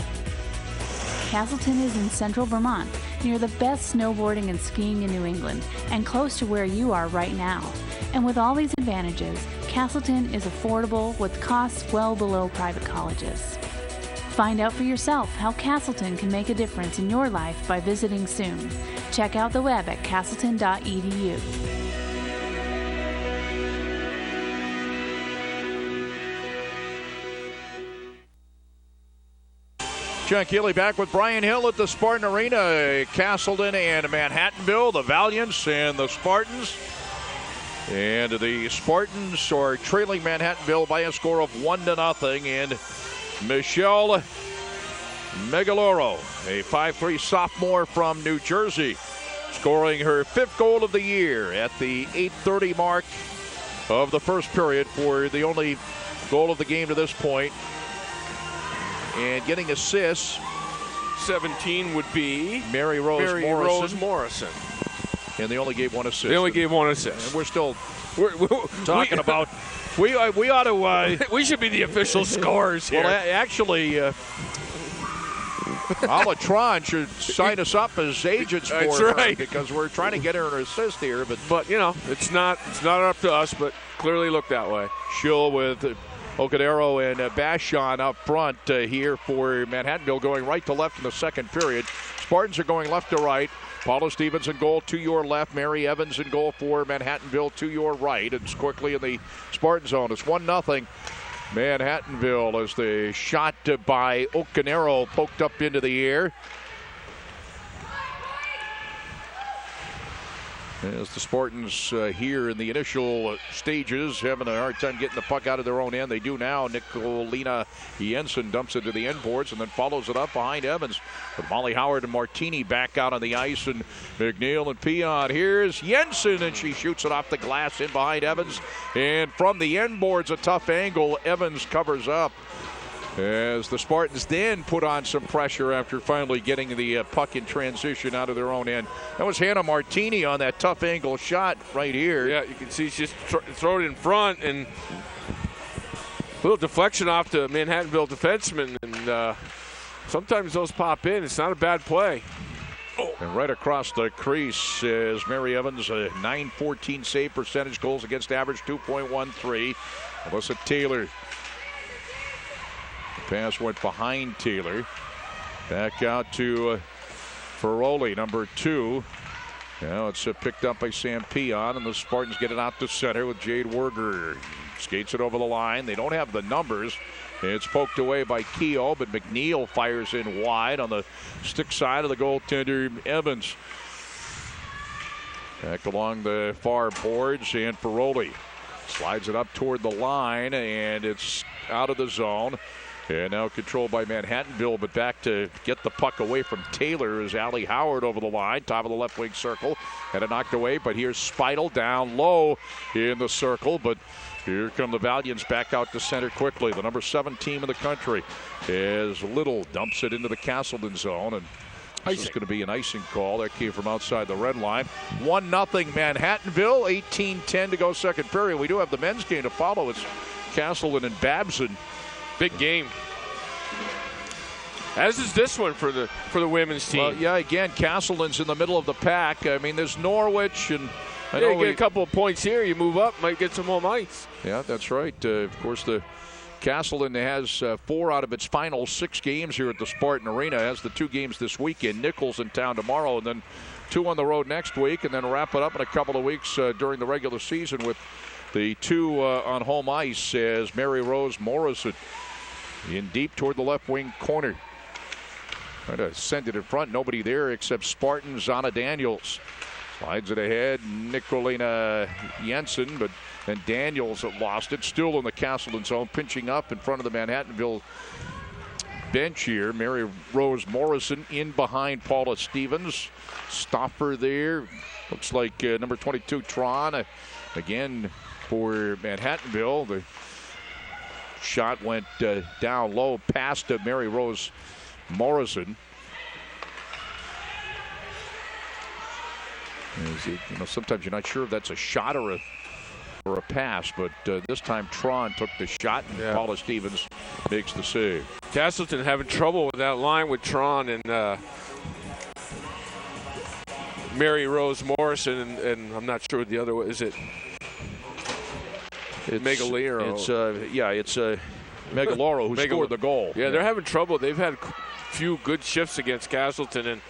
Castleton is in central Vermont, near the best snowboarding and skiing in New England, and close to where you are right now. And with all these advantages, Castleton is affordable with costs well below private colleges. Find out for yourself how Castleton can make a difference in your life by visiting soon. Check out the web at castleton.edu. Chuck Healey back with Brian Hill at the Spartan Arena. Castleton and Manhattanville, the Valiants and the Spartans. And the Spartans are trailing Manhattanville by a score of 1-0. And Michelle Megaloro, a 5'3" sophomore from New Jersey, scoring her 5th goal of the year at the 8:30 mark of the first period for the only goal of the game to this point. And getting assists, 17 would be Mary Rose Morrison. And they only gave 1 assist. They only gave 1 assist. And we're still talking about we ought to we should be the official scorers here. Well, actually, Alatron should sign us up as agents for her because we're trying to get her an assist here. But you know, it's not up to us, but clearly looked that way. Schill with Ocadero and Bashon up front here for Manhattanville, going right to left in the second period. Spartans are going left to right. Paula Stevens in goal to your left. Mary Evans in goal for Manhattanville to your right. It's quickly in the Spartan zone. It's 1-0. Manhattanville as the shot by Ocadero poked up into the air. As the Spartans here in the initial stages having a hard time getting the puck out of their own end. They do now. Nicolina Jensen dumps it to the end boards and then follows it up behind Evans. With Molly Howard and Martini back out on the ice, and McNeil and Peon. Here's Jensen, and she shoots it off the glass in behind Evans. And from the end boards, a tough angle. Evans covers up. As the Spartans then put on some pressure after finally getting the puck in transition out of their own end. That was Hannah Martini on that tough angle shot right here. Yeah, you can see she just throw it in front, and a little deflection off the Manhattanville defenseman, and sometimes those pop in. It's not a bad play. And right across the crease is Mary Evans, a .914 save percentage, goals against average 2.13. Alyssa Taylor. Pass went behind Taylor. Back out to Ferroli, number 2. Now it's picked up by Sam Peon, and the Spartans get it out to center with Jade Werger. Skates it over the line. They don't have the numbers. It's poked away by Keogh, but McNeil fires in wide on the stick side of the goaltender, Evans. Back along the far boards, and Ferroli slides it up toward the line, and it's out of the zone. And now controlled by Manhattanville, but back to get the puck away from Taylor is Allie Howard over the line, top of the left wing circle. Had it knocked away, but here's Speidel down low in the circle, but here come the Valiants back out to center quickly. The number 7 team in the country as Little dumps it into the Castleton zone, and this is going to be an icing call. That came from outside the red line. 1-0 Manhattanville, 18-10 to go second period. We do have the men's game to follow. It's Castleton and Babson. Big game. As is this one for the women's team. Well, yeah, again, Castleton's in the middle of the pack. I mean, there's Norwich, and I know you get a couple of points here. You move up, might get some home ice. Yeah, that's right. Of course, the Castleton has 4 out of its final 6 games here at the Spartan Arena. Has the 2 games this weekend. Nichols in town tomorrow, and then 2 on the road next week, and then wrap it up in a couple of weeks during the regular season with the 2 on home ice as Mary Rose Morrison in deep toward the left wing corner. Trying to send it in front. Nobody there except Spartan Zana Daniels. Slides it ahead. Nicolina Jensen, but then Daniels lost it. Still in the Castleton zone, pinching up in front of the Manhattanville bench here. Mary Rose Morrison in behind Paula Stevens. Stopper there. Looks like number 22, Tron. Again for Manhattanville. The shot went down low past Mary Rose Morrison. Sometimes you're not sure if that's a shot or a pass, but this time Tron took the shot, and Paula Stevens makes the save. Castleton having trouble with that line with Tron and Mary Rose Morrison, and I'm not sure what the other one is. It's Megalero. It's Megaloro who scored the goal. Yeah, they're having trouble. They've had a few good shifts against Castleton, and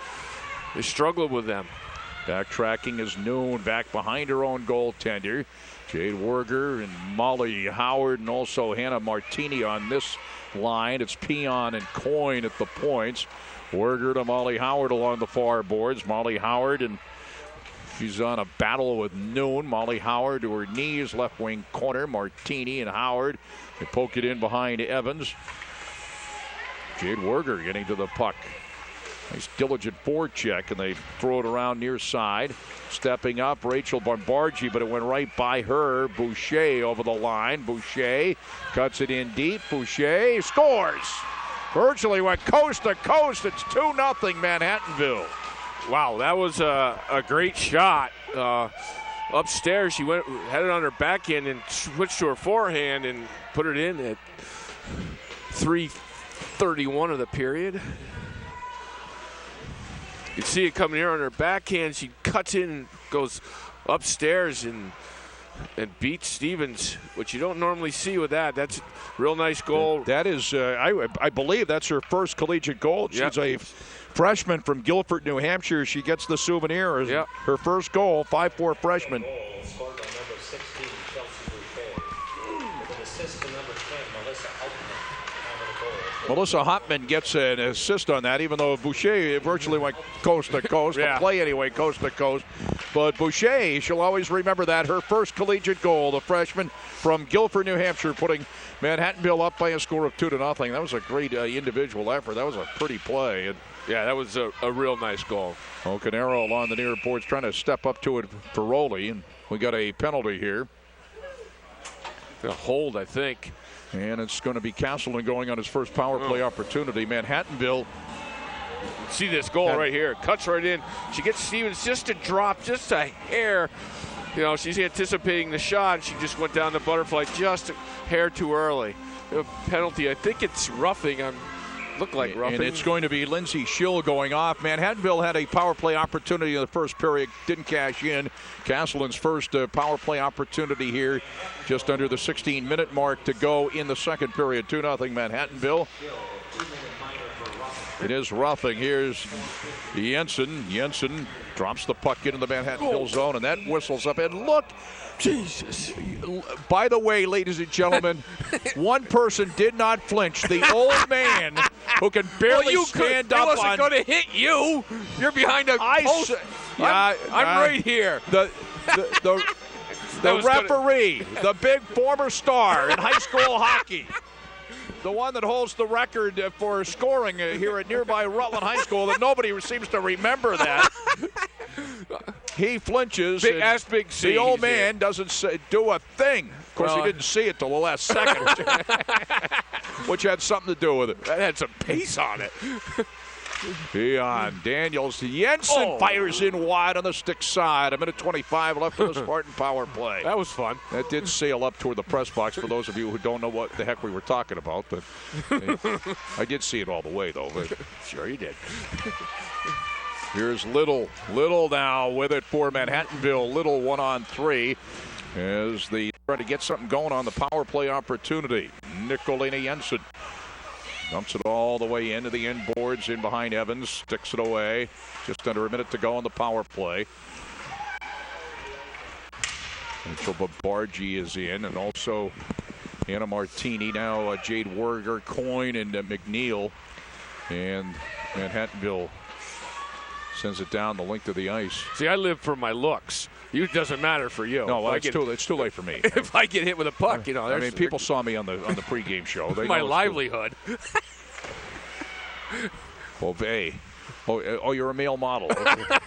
they struggled with them. Backtracking is Noon back behind her own goaltender. Jade Werger and Molly Howard, and also Hannah Martini on this line. It's Peon and Coyne at the points. Werger to Molly Howard along the far boards. Molly Howard, and she's on a battle with Noon. Molly Howard to her knees, left wing corner. Martini and Howard. They poke it in behind Evans. Jade Werger getting to the puck. Nice diligent forecheck, and they throw it around near side. Stepping up, Rachel Bombargi, but it went right by her. Boucher over the line. Boucher cuts it in deep. Boucher scores. Virtually went coast to coast. It's 2-0 Manhattanville. Wow, that was a great shot. Upstairs, she had it on her backhand and switched to her forehand and put it in at 3:31 of the period. You see it coming here on her backhand. She cuts in and goes upstairs and beats Stevens, which you don't normally see with that. That's a real nice goal. That is, I believe that's her first collegiate goal. She's a freshman from Guilford, New Hampshire. She gets the souvenir as her first goal, 5'4" freshman. Scored by number 16, Chelsea Boucher, with an assist to number 10, Melissa Altman. Melissa Hopman gets an assist on that, even though Boucher virtually went coast to coast. The play anyway, coast to coast. But Boucher, she'll always remember that. Her first collegiate goal, the freshman from Guilford, New Hampshire, putting Manhattanville up by a score of 2-0. That was a great individual effort. That was a pretty play. And yeah, that was a real nice goal. O'Canaro along the near boards trying to step up to it for Rowley. And we got a penalty here. A hold, I think. And it's going to be Castleton going on his first power play opportunity. Manhattanville. See this goal right here. Cuts right in. She gets Stevens just to drop, just a hair. You know, she's anticipating the shot. She just went down the butterfly just a hair too early. A penalty. I think it's roughing. Look like roughing. And it's going to be Lindsay Schill going off. Manhattanville had a power play opportunity in the first period. Didn't cash in. Castleton's first power play opportunity here. Just under the 16-minute mark to go in the second period. 2-0 Manhattanville. It is roughing. Here's Jensen. Jensen drops the puck into the Manhattanville zone, and that whistles up. And look, Jesus. By the way, ladies and gentlemen, one person did not flinch. The old man who can barely stand up. He wasn't going to hit you. You're behind a post. I'm right here. The referee, the big former star in high school hockey, the one that holds the record for scoring here at nearby Rutland High School, that nobody seems to remember that. He flinches. Big C. The old man doesn't do a thing. Of course, he didn't see it till the last second, which had something to do with it. That had some pace on it. Beyond Daniels, Jensen fires in wide on the stick side. 1:25 left in the Spartan power play. That was fun. That did sail up toward the press box for those of you who don't know what the heck we were talking about. But I did see it all the way, though. But sure you did. Here's Little. Little now with it for Manhattanville. Little 1-on-3 as they try to get something going on the power play opportunity. Nicolina Jensen dumps it all the way into the end boards, in behind Evans, sticks it away. Just under a minute to go on the power play. Rachel Babargi is in, and also Anna Martini. Now Jade Werger, Coyne, and McNeil. And Manhattanville sends it down the length of the ice. See, I live for my looks. It doesn't matter for you. No, well, it's too late for me. If I get hit with a puck, you know. I mean, people saw me on the pregame show. They my livelihood. Beauvais. Oh, you're a male model. Okay.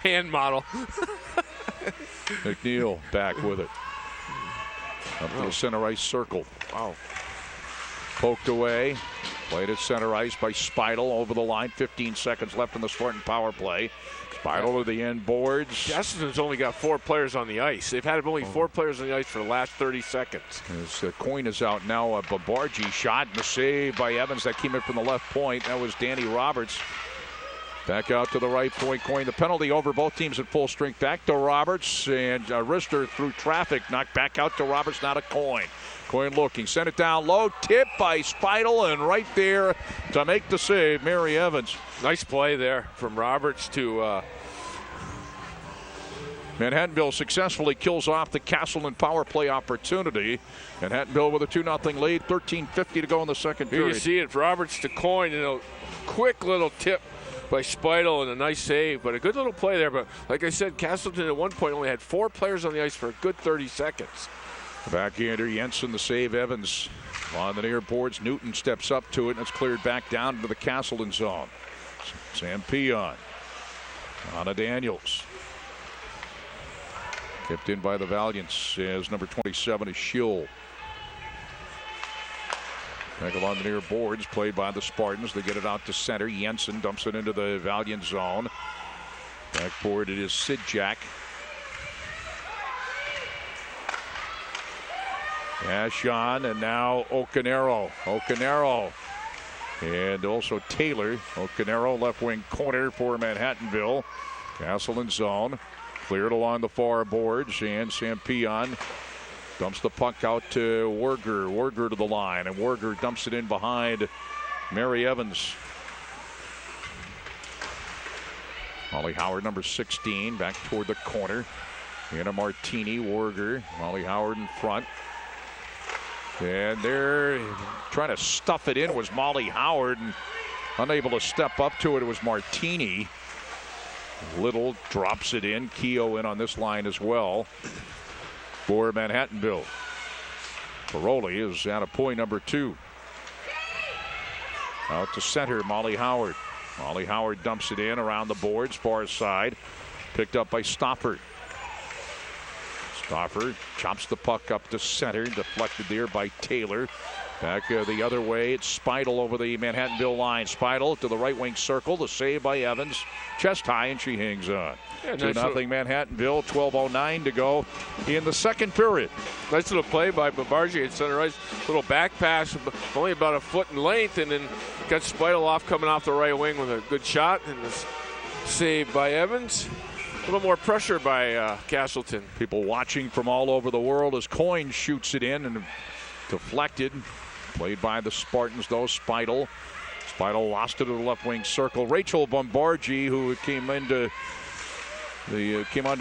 Hand model. McNeil back with it. Up to the center ice circle. Wow. Poked away. Played at center ice by Speidel over the line. 15 seconds left in the Spartan power play. Speidel to the end boards. Castleton's only got 4 players on the ice. They've had only 4 players on the ice for the last 30 seconds. As Coyne is out now, a Babargi shot and the save by Evans that came in from the left point. That was Danny Roberts. Back out to the right point. Coyne, the penalty over, both teams at full strength. Back to Roberts, and Rister through traffic. Knocked back out to Roberts, not a Coyne. Coyne looking, sent it down low, tip by Speidel, and right there to make the save, Mary Evans. Nice play there from Roberts to... Manhattanville successfully kills off the Castleton power play opportunity. Manhattanville with a 2-0 lead, 13:50 to go in the second period. Here you see it, Roberts to Coyne, and a quick little tip by Speidel and a nice save, but a good little play there. But like I said, Castleton at one point only had 4 players on the ice for a good 30 seconds. Backhander Jensen, the save. Evans on the near boards. Newton steps up to it, and it's cleared back down into the Castleton zone. Sam Peon. Anna Daniels. Kept in by the Valiants as number 27 is Schill. Back along the near boards, played by the Spartans. They get it out to center. Jensen dumps it into the Valiant zone. Backboard, it is Sidjak. Ashon, and now Ocanero. And also Taylor. Ocanero, left wing corner for Manhattanville. Castleton zone. Cleared along the far boards, and Sampion dumps the puck out to Werger. Werger to the line, and Werger dumps it in behind Mary Evans. Molly Howard, number 16, back toward the corner. Anna Martini, Werger, Molly Howard in front. And they're trying to stuff it in was Molly Howard, and unable to step up to it, it was Martini. Little drops it in. Keogh in on this line as well for Manhattanville. Paroli is at a point number 2. Out to center, Molly Howard. Molly Howard dumps it in around the boards, far side. Picked up by Stofford. Stofford chops the puck up to center. Deflected there by Taylor. Back the other way, it's Speidel over the Manhattanville line. Speidel to the right wing circle. The save by Evans. Chest high, and she hangs on. Yeah, 2-0 Manhattanville. 12:09 to go in the second period. Nice little play by Babargi at center ice. Little back pass, only about a foot in length, and then got Speidel off coming off the right wing with a good shot, and the save by Evans. A little more pressure by Castleton. People watching from all over the world as Coyne shoots it in and deflected. Played by the Spartans, though. Speidel lost it to the left wing circle. Rachel Bombargi, who came onto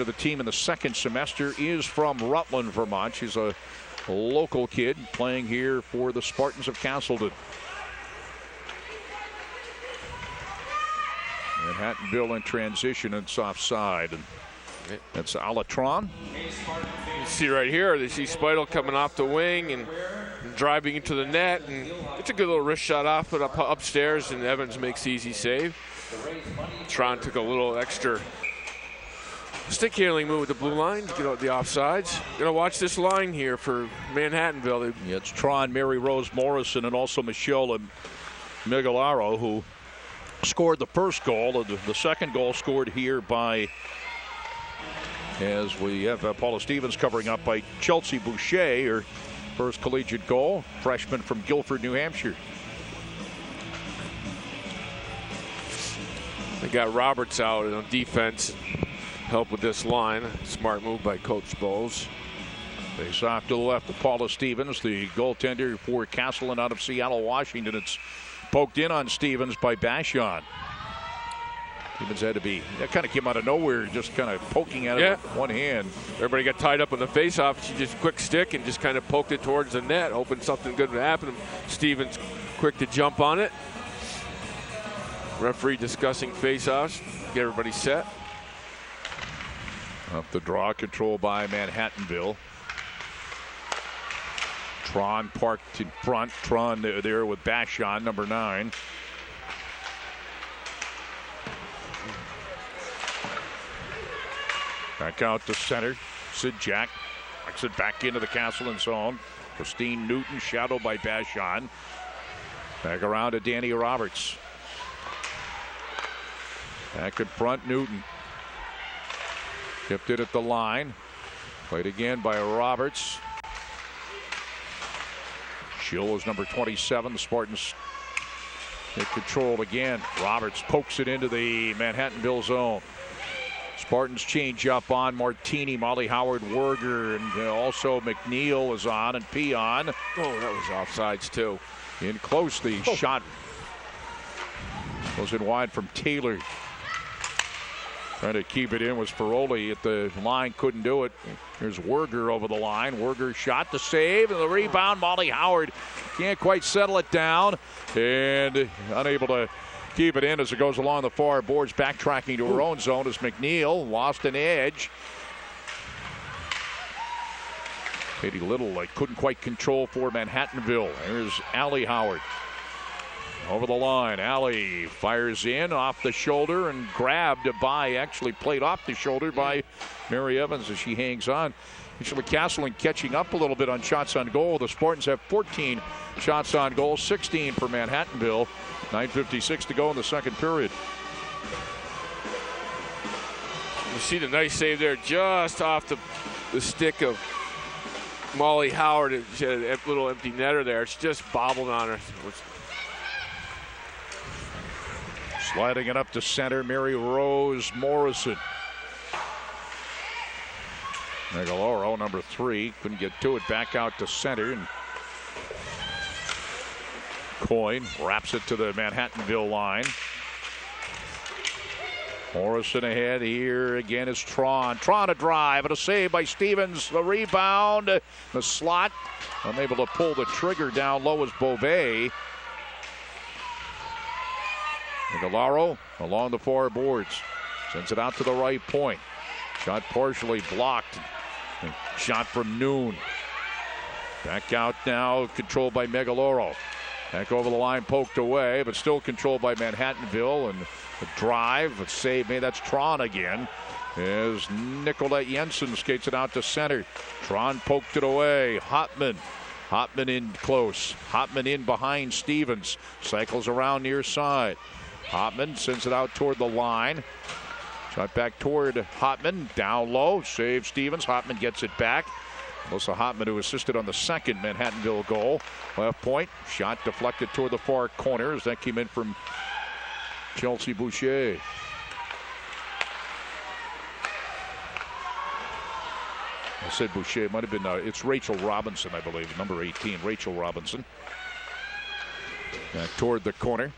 the team in the second semester, is from Rutland, Vermont. She's a local kid playing here for the Spartans of Castleton. Manhattanville in transition, and it's offside. And that's Alatron. You see right here, they see Speidel coming off the wing and driving into the net, and it's a good little wrist shot off it upstairs, and Evans makes the easy save. Tron took a little extra stick handling move with the blue line to get out the offsides. Gonna watch this line here for Manhattanville. Yeah, it's Tron, Mary Rose Morrison, and also Michelle Migalaro, who scored the first goal. The second goal scored here by, as we have Paula Stevens covering up, by Chelsea Boucher, her first collegiate goal, freshman from Guilford, New Hampshire. They got Roberts out on defense, help with this line. Smart move by Coach Bowles. Face off to the left of Paula Stevens, the goaltender for Castleton out of Seattle, Washington. It's poked in on Stevens by Bashon. Stevens had to be, that kind of came out of nowhere, just kind of poking at it with one hand. Everybody got tied up on the face-off. She just quick stick and just kind of poked it towards the net, hoping something good would happen. Stevens quick to jump on it. Referee discussing face-offs, get everybody set. Up the draw, control by Manhattanville. Tron parked in front. Tron there with Bashon, number 9. Back out to center. Sid Jack backs it back into the Castleton zone. Christine Newton shadowed by Bashon. Back around to Danny Roberts. Back in front, Newton. Tipped it at the line. Played again by Roberts. Schill is number 27. The Spartans take control again. Roberts pokes it into the Manhattanville zone. Spartans change up on Martini, Molly Howard, Werger, and also McNeil is on, and Peon. Oh, that was offsides too. In close, the shot goes in wide from Taylor. Trying to keep it in was Ferroli at the line, couldn't do it. Here's Werger over the line. Werger shot the save, and the rebound. Molly Howard can't quite settle it down, and unable to keep it in as it goes along the far boards, backtracking to her own zone as McNeil lost an edge. Katie Little couldn't quite control for Manhattanville. Here's Allie Howard. Over the line, Allie fires in off the shoulder and grabbed by, actually played off the shoulder by Mary Evans as she hangs on. Actually, Castleton catching up a little bit on shots on goal. The Spartans have 14 shots on goal, 16 for Manhattanville. 9:56 to go in the second period. You see the nice save there just off the stick of Molly Howard. She had a little empty netter there. It's just bobbled on her. Sliding it up to center, Mary Rose Morrison. Megaloro, number 3, couldn't get to it. Back out to center, and Coyne wraps it to the Manhattanville line. Morrison ahead here again is Tron. Tron a drive and a save by Stevens. The rebound, the slot, unable to pull the trigger down low as Beauvais. Megalaro along the far boards. Sends it out to the right point. Shot partially blocked. Shot from Noon. Back out now, controlled by Megalaro. Back over the line, poked away, but still controlled by Manhattanville. And a drive, a save, maybe that's Tron again. As Nicolette Jensen skates it out to center. Tron poked it away. Hotman in close. Hotman in behind Stevens. Cycles around near side. Hotman sends it out toward the line. Shot back toward Hotman. Down low. Save Stevens. Hotman gets it back. Melissa Hotman, who assisted on the second Manhattanville goal. Left point. Shot deflected toward the far corner as that came in from Chelsea Boucher. I said Boucher. It might have been, it's Rachel Robinson, I believe. Number 18, Rachel Robinson. Back toward the corner.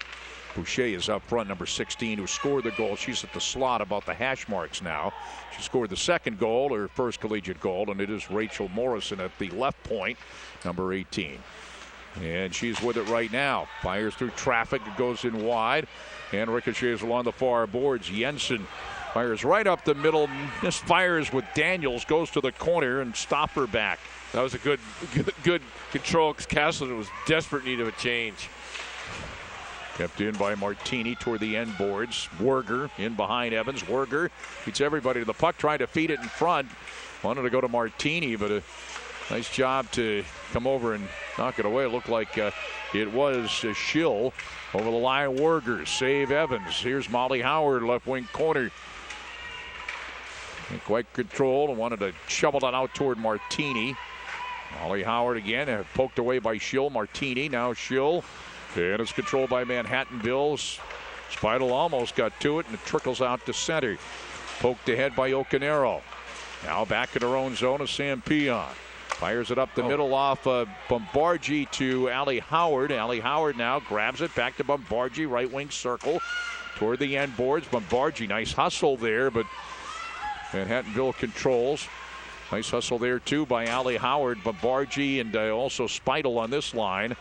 Boucher is up front, number 16, who scored the goal. She's at the slot about the hash marks now. She scored the second goal, her first collegiate goal, and it is Rachel Morrison at the left point, number 18. And she's with it right now. Fires through traffic, it goes in wide, and ricochets along the far boards. Jensen fires right up the middle, misfires with Daniels, goes to the corner and stop her back. That was a good control because Castleton was desperate need of a change. Kept in by Martini toward the end boards. Werger in behind Evans. Werger beats everybody to the puck, trying to feed it in front. Wanted to go to Martini, but a nice job to come over and knock it away. It looked like it was Schill over the line. Werger save Evans. Here's Molly Howard, left wing corner. And quite controlled and wanted to shovel that out toward Martini. Molly Howard again, poked away by Schill. Martini, now Schill. And it's controlled by Manhattanville. Speidel almost got to it, and it trickles out to center. Poked ahead by Ocanero. Now back in her own zone of Sampion. Fires it up the middle off Bombargi to Allie Howard. Allie Howard now grabs it back to Bombargi, right wing circle toward the end boards. Bombargi, nice hustle there, but Manhattanville controls. Nice hustle there too by Allie Howard, Bombargi, and also Speidel on this line.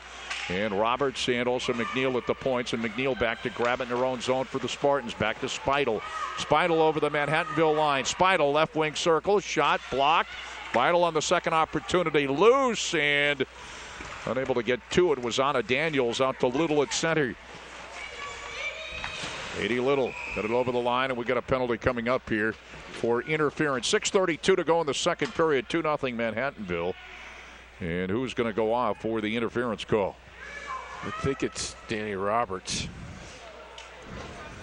And Roberts and also McNeil at the points, and McNeil back to grab it in their own zone for the Spartans. Back to Speidel. Speidel over the Manhattanville line. Speidel left wing circle, shot blocked. Speidel on the second opportunity, loose and unable to get to it. Was Anna Daniels out to Little at center. 80 Little got it over the line, and we got a penalty coming up here for interference. 6:32 to go in the second period. 2-0 Manhattanville. And who's going to go off for the interference call? I think it's Danny Roberts.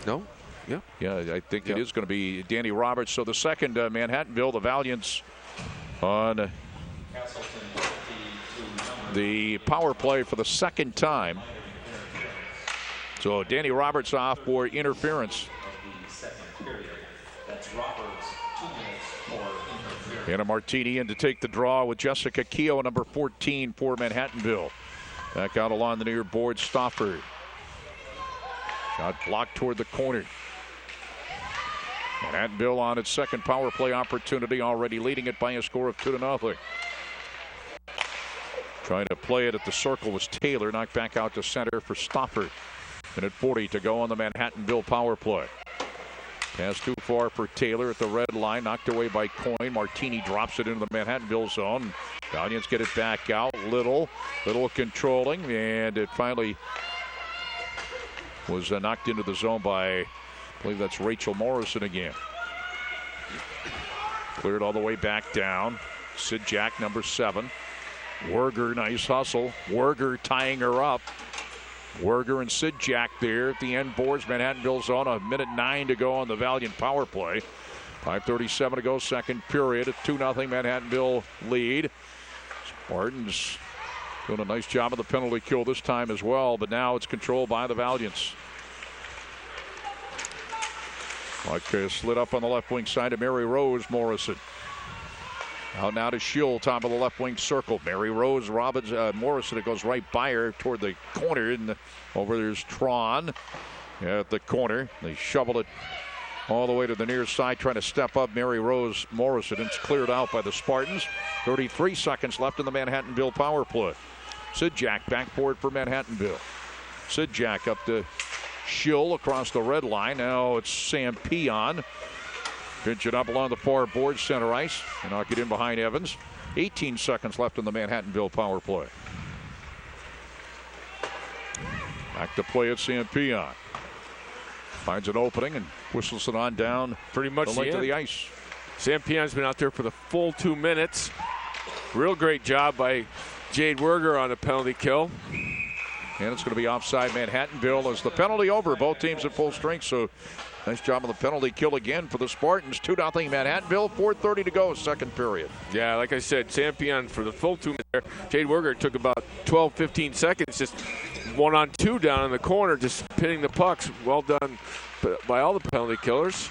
No? Yeah. Yeah, I think it is going to be Danny Roberts. So the second, Manhattanville, the Valiants on the power play for the second time. So Danny Roberts off for interference. Anna Martini in to take the draw with Jessica Keogh, number 14 for Manhattanville. Back out along the near board, Stauffer. Shot blocked toward the corner. Manhattanville on its second power play opportunity, already leading it by a score of 2-0. Trying to play it at the circle was Taylor, knocked back out to center for Stauffer. Minute 40 to go on the Manhattanville power play. Pass too far for Taylor at the red line, knocked away by Coyne. Martini drops it into the Manhattanville zone. Valiants get it back out. Little controlling, and it finally was knocked into the zone by, I believe that's Rachel Morrison again. Cleared all the way back down. Sid Jack, number 7. Werger, nice hustle. Werger tying her up. Werger and Sid Jack there at the end boards. Manhattanville zone. A minute 9 to go on the Valiant power play. 5:37 to go, second period. A 2-0 Manhattanville lead. Spartans doing a nice job of the penalty kill this time as well, but now it's controlled by the Valiants. Like slid up on the left wing side to Mary Rose Morrison. Out now to Schill, top of the left wing circle. Mary Rose, Morrison, it goes right by her toward the corner. And over there's Tron at the corner. They shoveled it all the way to the near side, trying to step up Mary Rose Morrison. It's cleared out by the Spartans. 33 seconds left in the Manhattanville power play. Sid Jack backboard for Manhattanville. Sid Jack up to Schill across the red line. Now it's Sam Peon. Pinch it up along the far board, center ice, and knock it in behind Evans. 18 seconds left in the Manhattanville power play. Back to play at Sam Peon. Finds an opening and whistles it on down pretty much the length of the ice. Sam Peon's been out there for the full 2 minutes. Real great job by Jade Werger on a penalty kill. And it's going to be offside Manhattanville as the penalty over. Both teams at full strength, so nice job on the penalty kill again for the Spartans. 2-0 Manhattanville, 4:30 to go, second period. Yeah, like I said, Sam Peon for the full 2 minutes there. Jade Werger took about 12, 15 seconds, just 1-on-2 down in the corner, just pinning the pucks. Well done by all the penalty killers.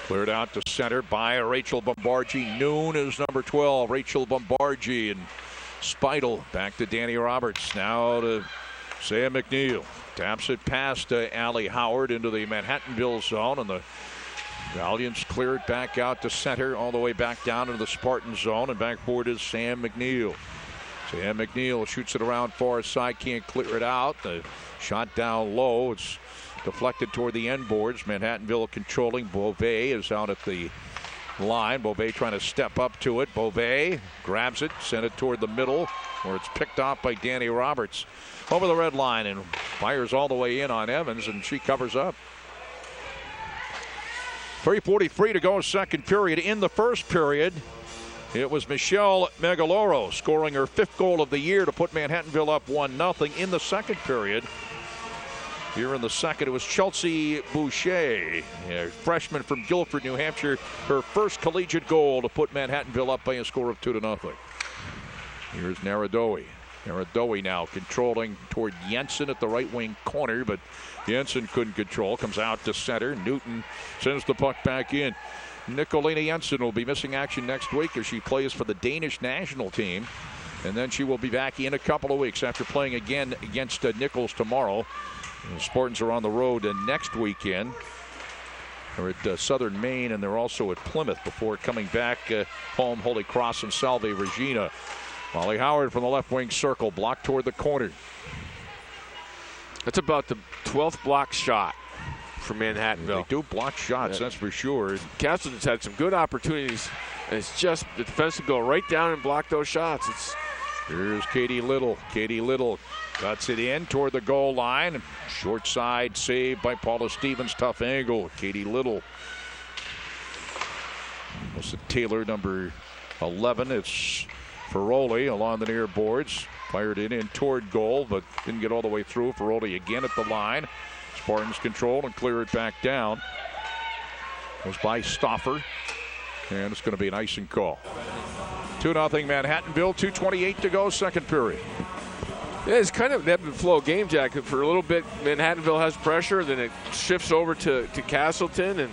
Cleared out to center by Rachel Bombargi. Noon is number 12, Rachel Bombargi. And Speidel back to Danny Roberts. Now to Sam McNeil. Taps it past Allie Howard into the Manhattanville zone, and the Valiants clear it back out to center, all the way back down into the Spartan zone, and backboard is Sam McNeil. Sam McNeil shoots it around far side, can't clear it out. The shot down low. It's deflected toward the end boards. Manhattanville controlling. Beauvais is out at the line. Beauvais trying to step up to it. Beauvais grabs it, sent it toward the middle, where it's picked off by Danny Roberts. Over the red line and fires all the way in on Evans, and she covers up. 3:43 to go, second period. In the first period, it was Michelle Megaloro scoring her 5th goal of the year to put Manhattanville up 1-0. In the second period, here in the second, it was Chelsea Boucher, a freshman from Guilford, New Hampshire, her first collegiate goal to put Manhattanville up by a score of 2-0. Here's Naradoe. Naradoe now controlling toward Jensen at the right wing corner, but Jensen couldn't control. Comes out to center. Newton sends the puck back in. Nicolina Jensen will be missing action next week as she plays for the Danish national team. And then she will be back in a couple of weeks after playing again against Nichols tomorrow. The Spartans are on the road next weekend. They're at Southern Maine, and they're also at Plymouth before coming back home, Holy Cross and Salve Regina. Molly Howard from the left wing circle, blocked toward the corner. That's about the 12th block shot for Manhattanville. They do block shots, that's for sure. Castleton's had some good opportunities, and it's just the defense will go right down and block those shots. Here's Katie Little. Katie Little cuts it in toward the goal line. Short side save by Paula Stevens. Tough angle. Katie Little. What's the Taylor, number 11? It's Ferroli along the near boards. Fired it in toward goal, but didn't get all the way through. Ferroli again at the line. Spartans control and clear it back down. Goes by Stoffer. And it's going to be an icing call. 2-0 Manhattanville, 2:28 to go, second period. Yeah, it's kind of an ebb and flow game, Jack. For a little bit, Manhattanville has pressure, then it shifts over to Castleton, and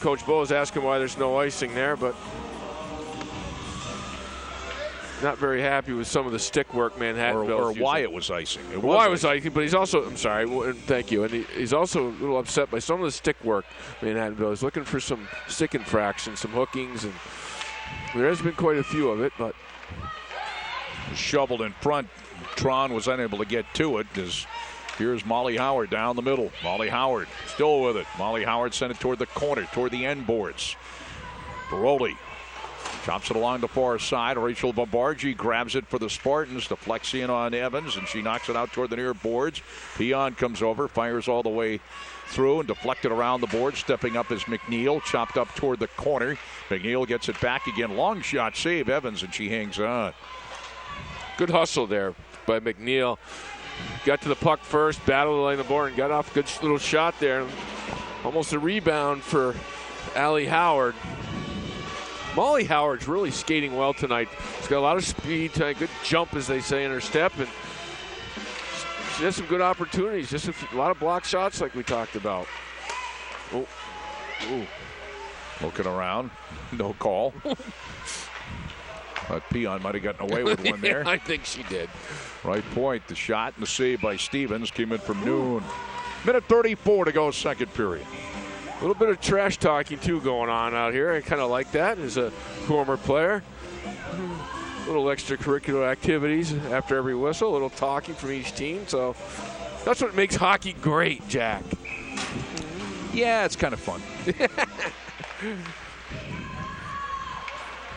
Coach Bo is asking why there's no icing there, but not very happy with some of the stick work Manhattanville. Or why it was icing. Why it was icing, but he's also, I'm sorry, thank you, and he's also a little upset by some of the stick work Manhattanville. He's looking for some stick infractions, some hookings, and there has been quite a few of it, but shoveled in front. Tron was unable to get to it as here's Molly Howard down the middle. Molly Howard still with it. Molly Howard sent it toward the corner, toward the end boards. Baroli chops it along the far side. Rachel Babargi grabs it for the Spartans. Deflects in on Evans, and she knocks it out toward the near boards. Peon comes over, fires all the way through and deflected around the board. Stepping up is McNeil, chopped up toward the corner. McNeil gets it back again. Long shot save Evans, and she hangs on. Good hustle there by McNeil. Got to the puck first, battled along the board, and got off a good little shot there. Almost a rebound for Allie Howard. Molly Howard's really skating well tonight. She's got a lot of speed, good jump, as they say, in her step, and she has some good opportunities. Just a lot of block shots like we talked about. Oh. Ooh. Looking around. No call. But Peon might have gotten away with one there. I think she did. Right point. The shot and the save by Stevens came in from Noon. Minute 34 to go, second period. A little bit of trash talking, too, going on out here. I kind of like that as a former player. Little extracurricular activities after every whistle, a little talking from each team. So that's what makes hockey great, Jack. Yeah, it's kind of fun.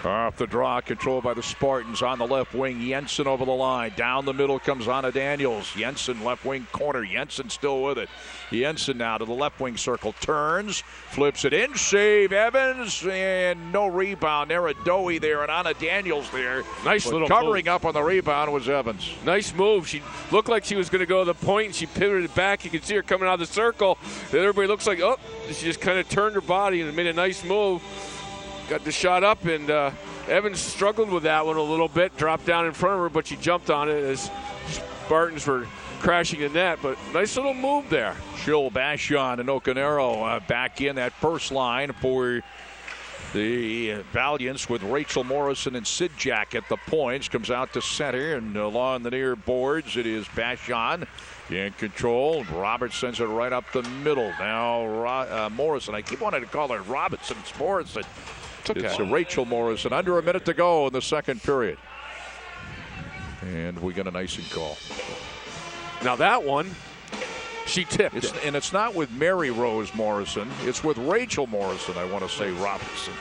Off the draw, controlled by the Spartans on the left wing. Jensen over the line. Down the middle comes Anna Daniels. Jensen left wing corner. Jensen still with it. Jensen now to the left wing circle. Turns, flips it in. Save Evans, and no rebound. Naradoe there and Anna Daniels there. Nice but little covering move. Up on the rebound was Evans. Nice move. She looked like she was going to go to the point, and she pivoted back. You can see her coming out of the circle. And everybody looks like, oh, she just kind of turned her body and made a nice move. Got the shot up, and Evans struggled with that one a little bit. Dropped down in front of her, but she jumped on it as Spartans were crashing the net. But nice little move there. Schill, Bashon, and Ocanero back in that first line for The Valiants with Rachel Morrison and Sid Jack at the points. Comes out to center, and along the near boards, it is Bashon in control. Roberts sends it right up the middle. Now Morrison. I keep wanting to call her Robinson. It's Morrison. It's Rachel Morrison. Under a minute to go in the second period. And we got an icing call. Now that one, she tipped it. And it's not with Mary Rose Morrison. It's with Rachel Morrison, I want to say Robinson.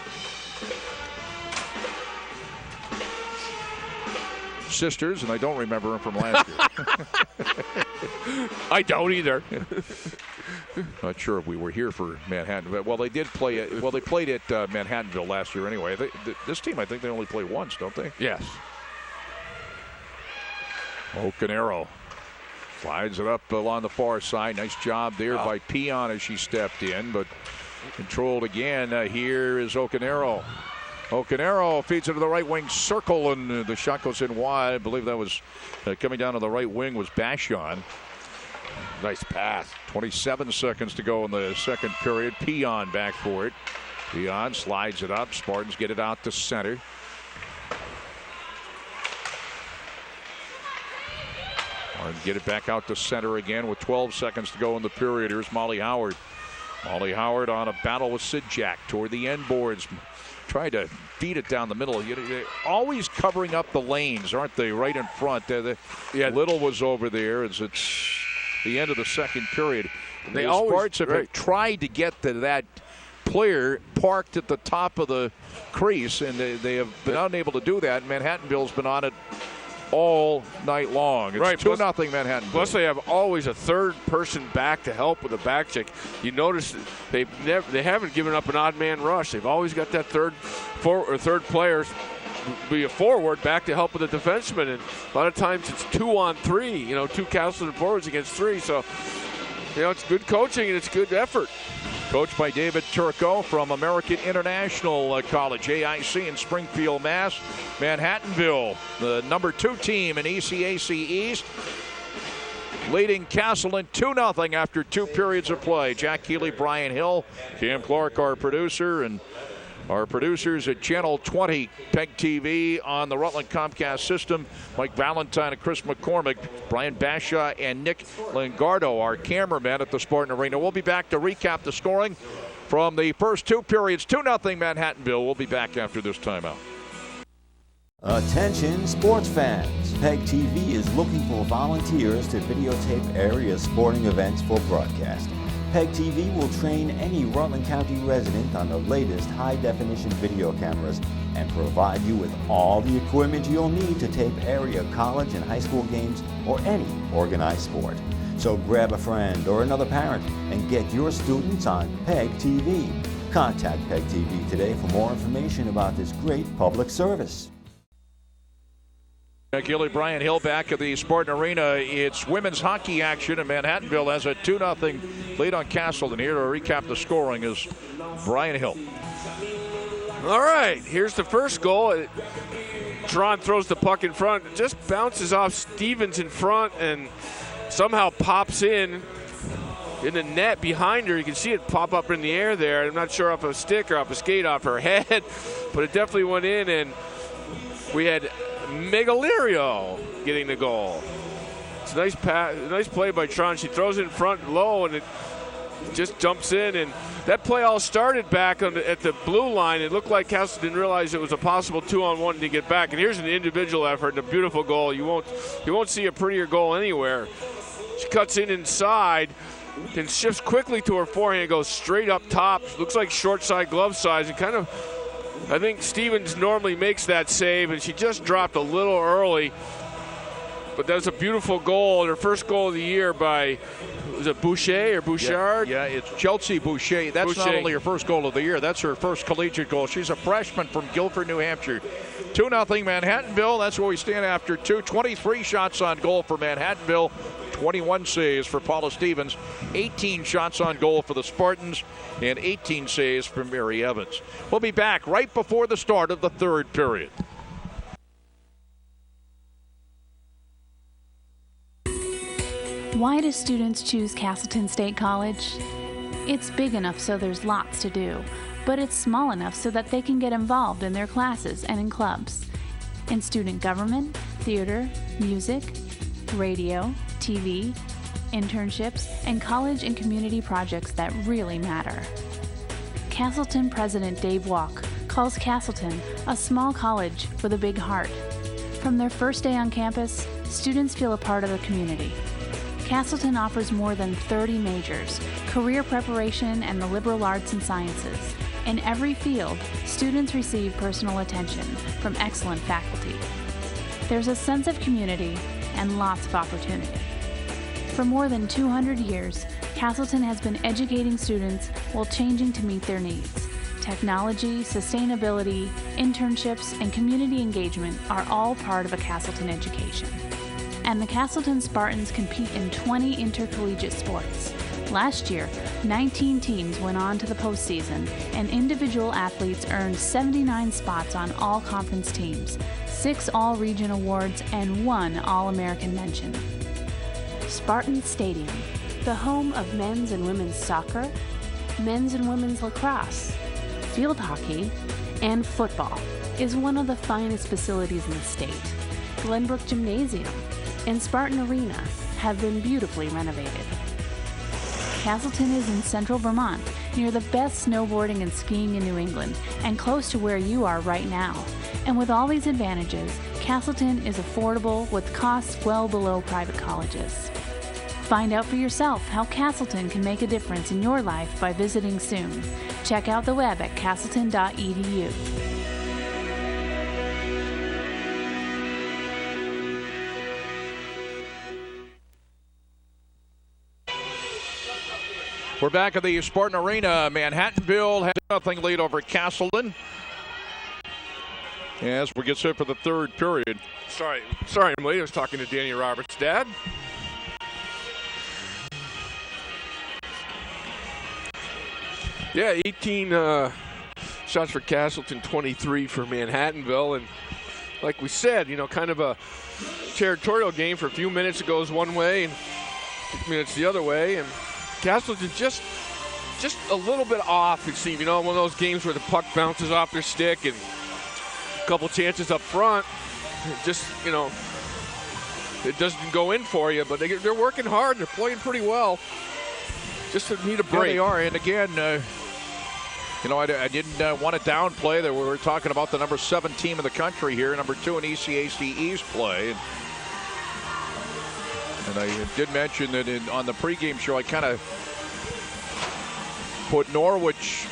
Sisters, and I don't remember them from last year. I don't either. Not sure if we were here for Manhattanville. Well, they did play it. Well, they played at Manhattanville last year anyway. This team, I think they only play once, don't they? Yes. Ocanero slides it up along the far side. Nice job there by Peon as she stepped in, but controlled again. Here is Ocanero. Ocanero feeds it to the right wing circle, and the shot goes in wide. I believe that was coming down to the right wing was Bashon. Nice pass. 27 seconds to go in the second period. Peon back for it. Peon slides it up. Spartans get it out to center. Get it back out to center again with 12 seconds to go in the period. Here's Molly Howard. Molly Howard on a battle with Sid Jack toward the end boards. Tried to feed it down the middle. They're always covering up the lanes, aren't they? Right in front. Little was over there as it's the end of the second period. The Spartans have tried to get to that player parked at the top of the crease, and they have been unable to do that. Manhattanville's been on it all night long. It's 2-0 Manhattan. Plus, they have always a third person back to help with the back check. You notice they haven't given up an odd man rush. They've always got that third player be a forward back to help with the defenseman. And a lot of times it's 2-on-3. 2 Castleton forwards against 3. So, it's good coaching and it's good effort. Coached by David Turco from American International College, AIC in Springfield, Mass. Manhattanville, the number 2 team in ECAC East, leading Castleton 2-0 after 2 periods of play. Jack Healey, Brian Hill, Cam Clark, our producer, and our producers at Channel 20, PEGTV on the Rutland Comcast system. Mike Valentine and Chris McCormick, Brian Basha and Nick Lingardo, our cameraman at the Spartan Arena. We'll be back to recap the scoring from the first 2 periods. 2-0 Manhattanville. We'll be back after this timeout. Attention sports fans. PEGTV is looking for volunteers to videotape area sporting events for broadcast. PEGTV will train any Rutland County resident on the latest high-definition video cameras and provide you with all the equipment you'll need to tape area college and high school games or any organized sport. So grab a friend or another parent and get your students on PEGTV. Contact PEGTV today for more information about this great public service. Gilly, Brian Hill back at the Spartan Arena. It's women's hockey action, and Manhattanville has a 2-0 lead on Castleton. Here to recap the scoring is Brian Hill. All right, here's the first goal. Tron throws the puck in front. It just bounces off Stevens in front and somehow pops in the net behind her. You can see it pop up in the air there. I'm not sure off a stick or off a skate off her head, but it definitely went in, and we had Megalirio getting the goal. It's a nice pass, nice play by Tron. She throws it in front low, and it just jumps in. And that play all started back at the blue line. It looked like Castleton didn't realize it was a possible 2-on-1 to get back. And here's an individual effort and a beautiful goal. You won't see a prettier goal anywhere. She cuts in inside, then shifts quickly to her forehand, goes straight up top. Looks like short side glove size, and kind of. I think Stevens normally makes that save, and she just dropped a little early. But that's a beautiful goal, her first goal of the year by, was it Boucher or Bouchard? Yeah, it's Chelsea Boucher. That's not only her first goal of the year, that's her first collegiate goal. She's a freshman from Guilford, New Hampshire. 2-0 Manhattanville. That's where we stand after 2. 23 shots on goal for Manhattanville. 21 saves for Paula Stevens, 18 shots on goal for the Spartans, and 18 saves for Mary Evans. We'll be back right before the start of the third period. Why do students choose Castleton State College? It's big enough so there's lots to do, but it's small enough so that they can get involved in their classes and in clubs, in student government, theater, music, radio, TV, internships, and college and community projects that really matter. Castleton President Dave Walk calls Castleton a small college with a big heart. From their first day on campus, students feel a part of the community. Castleton offers more than 30 majors, career preparation, and the liberal arts and sciences. In every field, students receive personal attention from excellent faculty. There's a sense of community and lots of opportunity. For more than 200 years, Castleton has been educating students while changing to meet their needs. Technology, sustainability, internships, and community engagement are all part of a Castleton education. And the Castleton Spartans compete in 20 intercollegiate sports. Last year, 19 teams went on to the postseason, and individual athletes earned 79 spots on all conference teams, 6 All-Region awards, and 1 All-American mention. Spartan Stadium, the home of men's and women's soccer, men's and women's lacrosse, field hockey, and football, is one of the finest facilities in the state. Glenbrook Gymnasium and Spartan Arena have been beautifully renovated. Castleton is in central Vermont, near the best snowboarding and skiing in New England, and close to where you are right now. And with all these advantages, Castleton is affordable with costs well below private colleges. Find out for yourself how Castleton can make a difference in your life by visiting soon. Check out the web at castleton.edu. We're back at the Spartan Arena. Manhattanville has a 0-0 lead over Castleton as we get set for the third period. Sorry, I'm late. I was talking to Danny Roberts' dad. Yeah, 18 shots for Castleton, 23 for Manhattanville. And like we said, kind of a territorial game. For a few minutes it goes one way and a few minutes the other way. And Castleton just a little bit off, it seems. One of those games where the puck bounces off their stick and a couple chances up front. It doesn't go in for you, but they're working hard. They're playing pretty well. Just need a break. Yeah, they are. And again, I didn't want to downplay that we were talking about the number 7 team in the country here, number 2 in ECAC East play. And I did mention that on the pregame show, I kind of put Norwich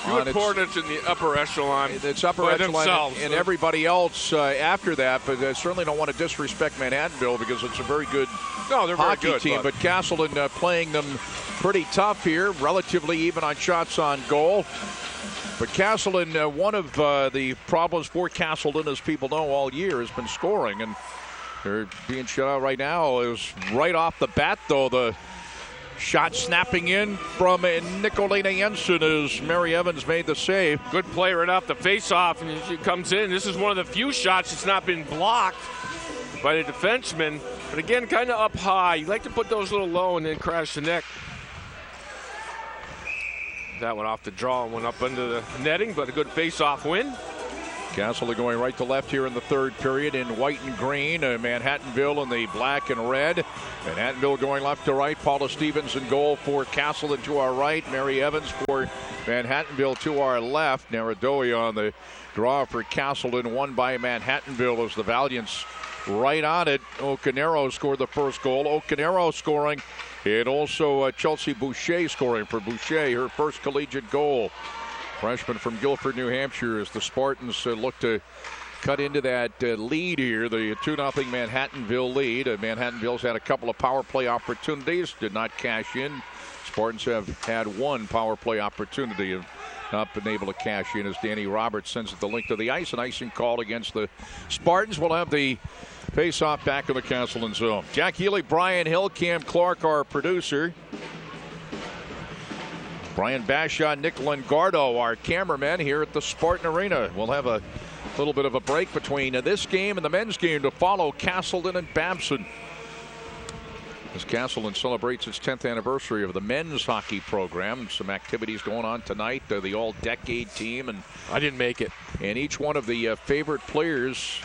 on it's in the upper echelon. It's upper echelon and everybody else after that, but I certainly don't want to disrespect Manhattanville because it's a very good hockey team. But Castleton playing them pretty tough here, relatively even on shots on goal. But Castleton, one of the problems for Castleton, as people know all year, has been scoring. And they're being shut out right now. It was right off the bat, though, the shot snapping in from Nicolina Jensen as Mary Evans made the save. Good play right off the face-off, and she comes in. This is one of the few shots that's not been blocked by the defenseman. But again, kind of up high. You like to put those a little low and then crash the net. That one off the draw and went up under the netting, but a good face-off win. Castleton going right to left here in the third period in white and green. Manhattanville in the black and red. Manhattanville going left to right. Paula Stevens in goal for Castleton to our right. Mary Evans for Manhattanville to our left. Naradoe on the draw for Castleton. Won by Manhattanville as the Valiants right on it. Ocanero scored the first goal. Ocanero scoring. And also Chelsea Boucher scoring for Boucher, her first collegiate goal. Freshman from Guilford, New Hampshire, as the Spartans look to cut into that lead here, the 2-0 Manhattanville lead. Manhattanville's had a couple of power play opportunities, did not cash in. Spartans have had one power play opportunity and not been able to cash in as Danny Roberts sends it the link to the ice. An icing call against the Spartans. We'll have the face-off back in the Castleton zone. Jack Healey, Brian Hill, Cam Clark, our producer. Brian Bashaw, Nick Lengardo, our cameraman here at the Spartan Arena. We'll have a little bit of a break between this game and the men's game to follow Castleton and Babson. as Castleton celebrates its 10th anniversary of the men's hockey program. Some activities going on tonight. The all-decade team, and I didn't make it. And each one of the favorite players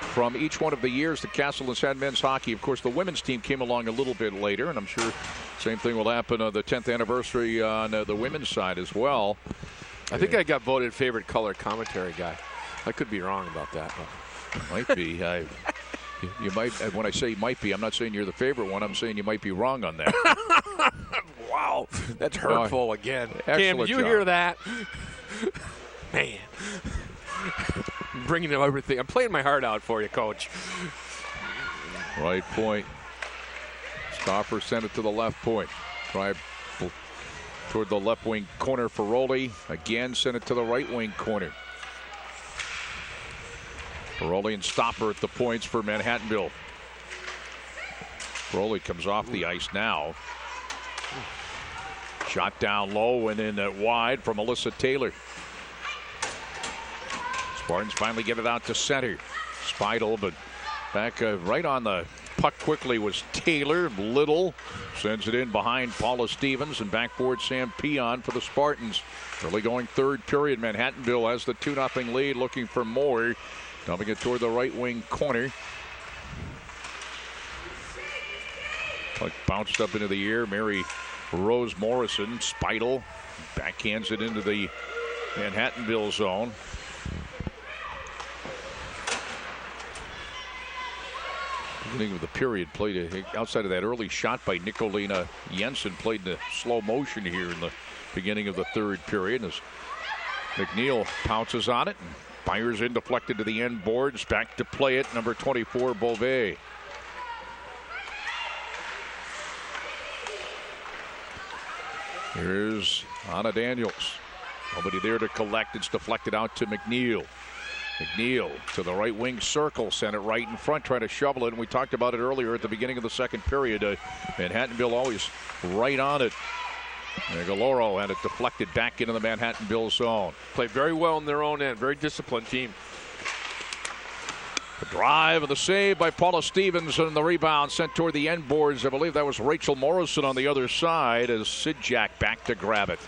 from each one of the years that Castleton's had men's hockey. Of course, the women's team came along a little bit later, and I'm sure same thing will happen on the 10th anniversary on the women's side as well. I think I got voted favorite color commentary guy. I could be wrong about that. Might be. You might. When I say might be, I'm not saying you're the favorite one. I'm saying you might be wrong on that. Wow, that's hurtful again. Cam, did you job. hear that? Man, I'm bringing everything. I'm playing my heart out for you, Coach. Right point. Stoffer sent it to the left point. Try toward the left wing corner for Rowley. Again, sent it to the right wing corner. Rowley and Stoffer at the points for Manhattanville. Rowley comes off the ice now. Shot down low and in wide from Melissa Taylor. Spartans finally get it out to center. Speidel, but back right on the puck quickly was Taylor. Little sends it in behind Paula Stevens, and backboard Sam Peon for the Spartans. Early going third period. Manhattanville has the 2-0 lead, looking for more. Dumping it toward the right wing corner. Puck bounced up into the air. Mary Rose Morrison. Speidel backhands it into the Manhattanville zone. Beginning of the period, played outside of that early shot by Nicolina Jensen, played in the slow motion here in the beginning of the third period as McNeil pounces on it and fires in, deflected to the end boards. Back to play it, number 24, Beauvais. Here's Anna Daniels. Nobody there to collect. It's deflected out to McNeil. McNeil to the right wing circle, sent it right in front, trying to shovel it. And we talked about it earlier at the beginning of the second period. Manhattanville always right on it. And Galoro had it deflected back into the Manhattanville zone. Played very well in their own end. Very disciplined team. The drive and the save by Paula Stevens, and the rebound sent toward the end boards. I believe that was Rachel Morrison on the other side as Sid Jack back to grab it.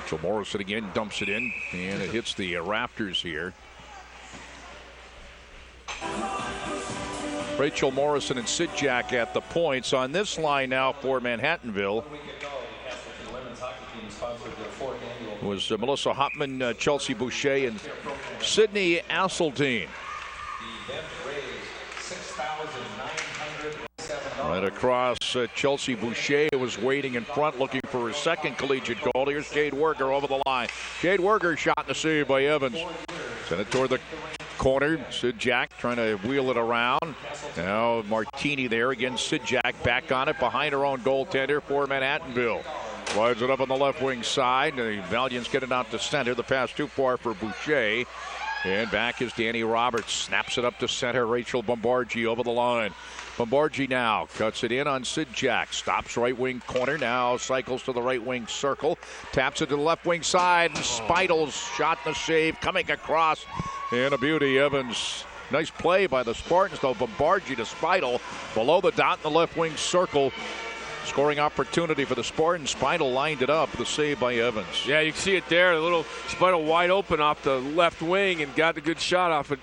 Rachel Morrison again dumps it in, and it hits the rafters here. Rachel Morrison and Sid Jack at the points. On this line now for Manhattanville was Melissa Hopman, Chelsea Boucher, and Sydney Asseltine. Right across, Chelsea Boucher was waiting in front, looking for his second collegiate goal. Here's Jade Werger over the line. Jade Werger shot and a save by Evans. Sent it toward the corner. Sid Jack trying to wheel it around. Now Martini there again. Sid Jack back on it behind her own goaltender for Manhattanville. Slides it up on the left wing side. The Valiants get it out to center. The pass too far for Boucher. And back is Danny Roberts. Snaps it up to center. Rachel Bombargi over the line. Bombargi now cuts it in on Sid Jack. Stops right wing corner. Now cycles to the right wing circle. Taps it to the left wing side. And Speidel's shot and a save coming across. And a beauty. Evans. Nice play by the Spartans though. Bombargi to Speidel. Below the dot in the left wing circle. Scoring opportunity for the Spartans. Speidel lined it up. The save by Evans. Yeah, you can see it there. A little Speidel wide open off the left wing and got a good shot off it.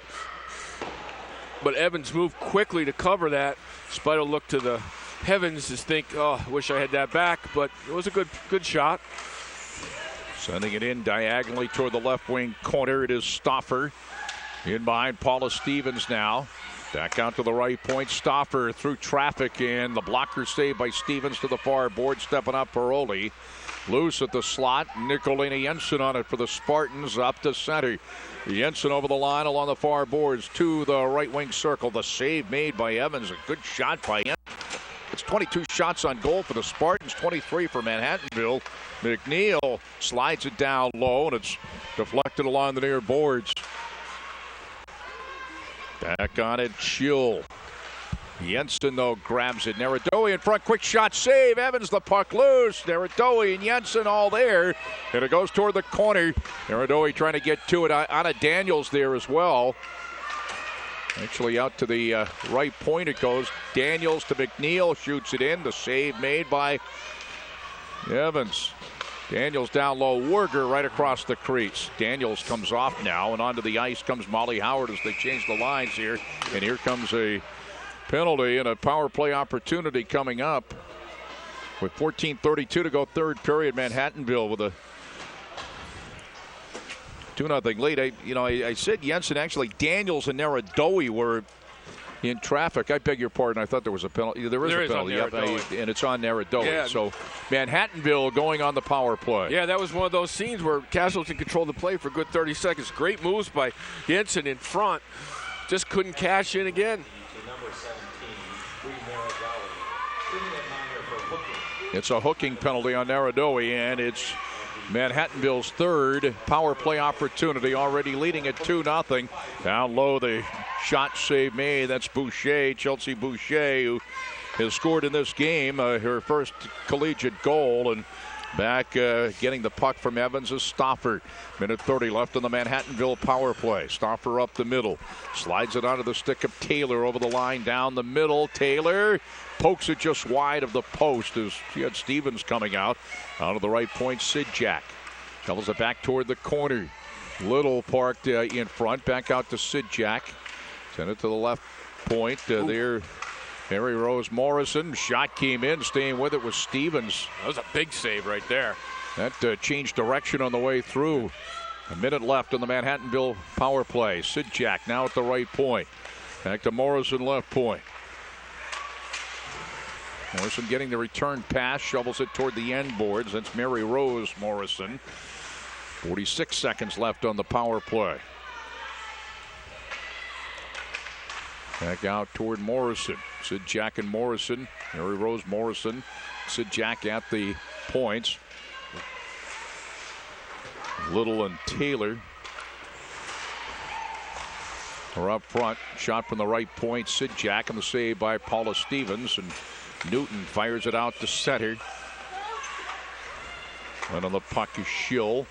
But Evans moved quickly to cover that. Speidel looked to the heavens to think, oh, I wish I had that back. But it was a good shot. Sending it in diagonally toward the left wing corner. It is Stoffer. In behind Paula Stevens now. Back out to the right point. Stoffer through traffic, and the blocker save by Stevens to the far board. Stepping up Paroli. Loose at the slot. Nicolina Jensen on it for the Spartans. Up to center. Jensen over the line along the far boards to the right wing circle. The save made by Evans. A good shot by Jensen. It's 22 shots on goal for the Spartans. 23 for Manhattanville. McNeil slides it down low, and it's deflected along the near boards. Back on it, Schill. Jensen, though, grabs it. Neradowi in front, quick shot, save. Evans, the puck loose. Neradowi and Jensen all there. And it goes toward the corner. Neradowi trying to get to it. Anna Daniels there as well. Actually out to the right point it goes. Daniels to McNeil, shoots it in. The save made by Evans. Daniels down low, Werger right across the crease. Daniels comes off now, and onto the ice comes Molly Howard as they change the lines here. And here comes a penalty and a power play opportunity coming up. With 14:32 to go, third period, Manhattanville with a 2-0 lead. I said Jensen, actually Daniels and Neradowi were in traffic. I beg your pardon. I thought there was a penalty. There is a penalty, and it's on Neradowi. Yeah. So Manhattanville going on the power play. Yeah, that was one of those scenes where Castleton controlled the play for a good 30 seconds. Great moves by Jensen in front. Just couldn't cash in again. It's a hooking penalty on Neradowi, and it's Manhattanville's third power play opportunity, already leading at 2-0. Down low, the shot save made. That's Boucher, Chelsea Boucher, who has scored in this game, her first collegiate goal. And back getting the puck from Evans is Stauffer. Minute 30 left on the Manhattanville power play. Stauffer up the middle. Slides it onto the stick of Taylor over the line down the middle. Taylor pokes it just wide of the post as she had Stevens coming out. Out of the right point, Sidjak. Shovels it back toward the corner. Little parked in front. Back out to Sidjak. Send it to the left point. There, Mary Rose Morrison. Shot came in. Staying with it was Stevens. That was a big save right there. That changed direction on the way through. A minute left on the Manhattanville power play. Sidjak now at the right point. Back to Morrison, left point. Morrison getting the return pass, shovels it toward the end boards. That's Mary Rose Morrison. 46 seconds left on the power play. Back out toward Morrison. Sidjak and Morrison. Mary Rose Morrison. Sidjak at the points. Little and Taylor are up front. Shot from the right point. Sidjak, and the save by Paula Stevens. And Newton fires it out to center. And on the puck is Schill.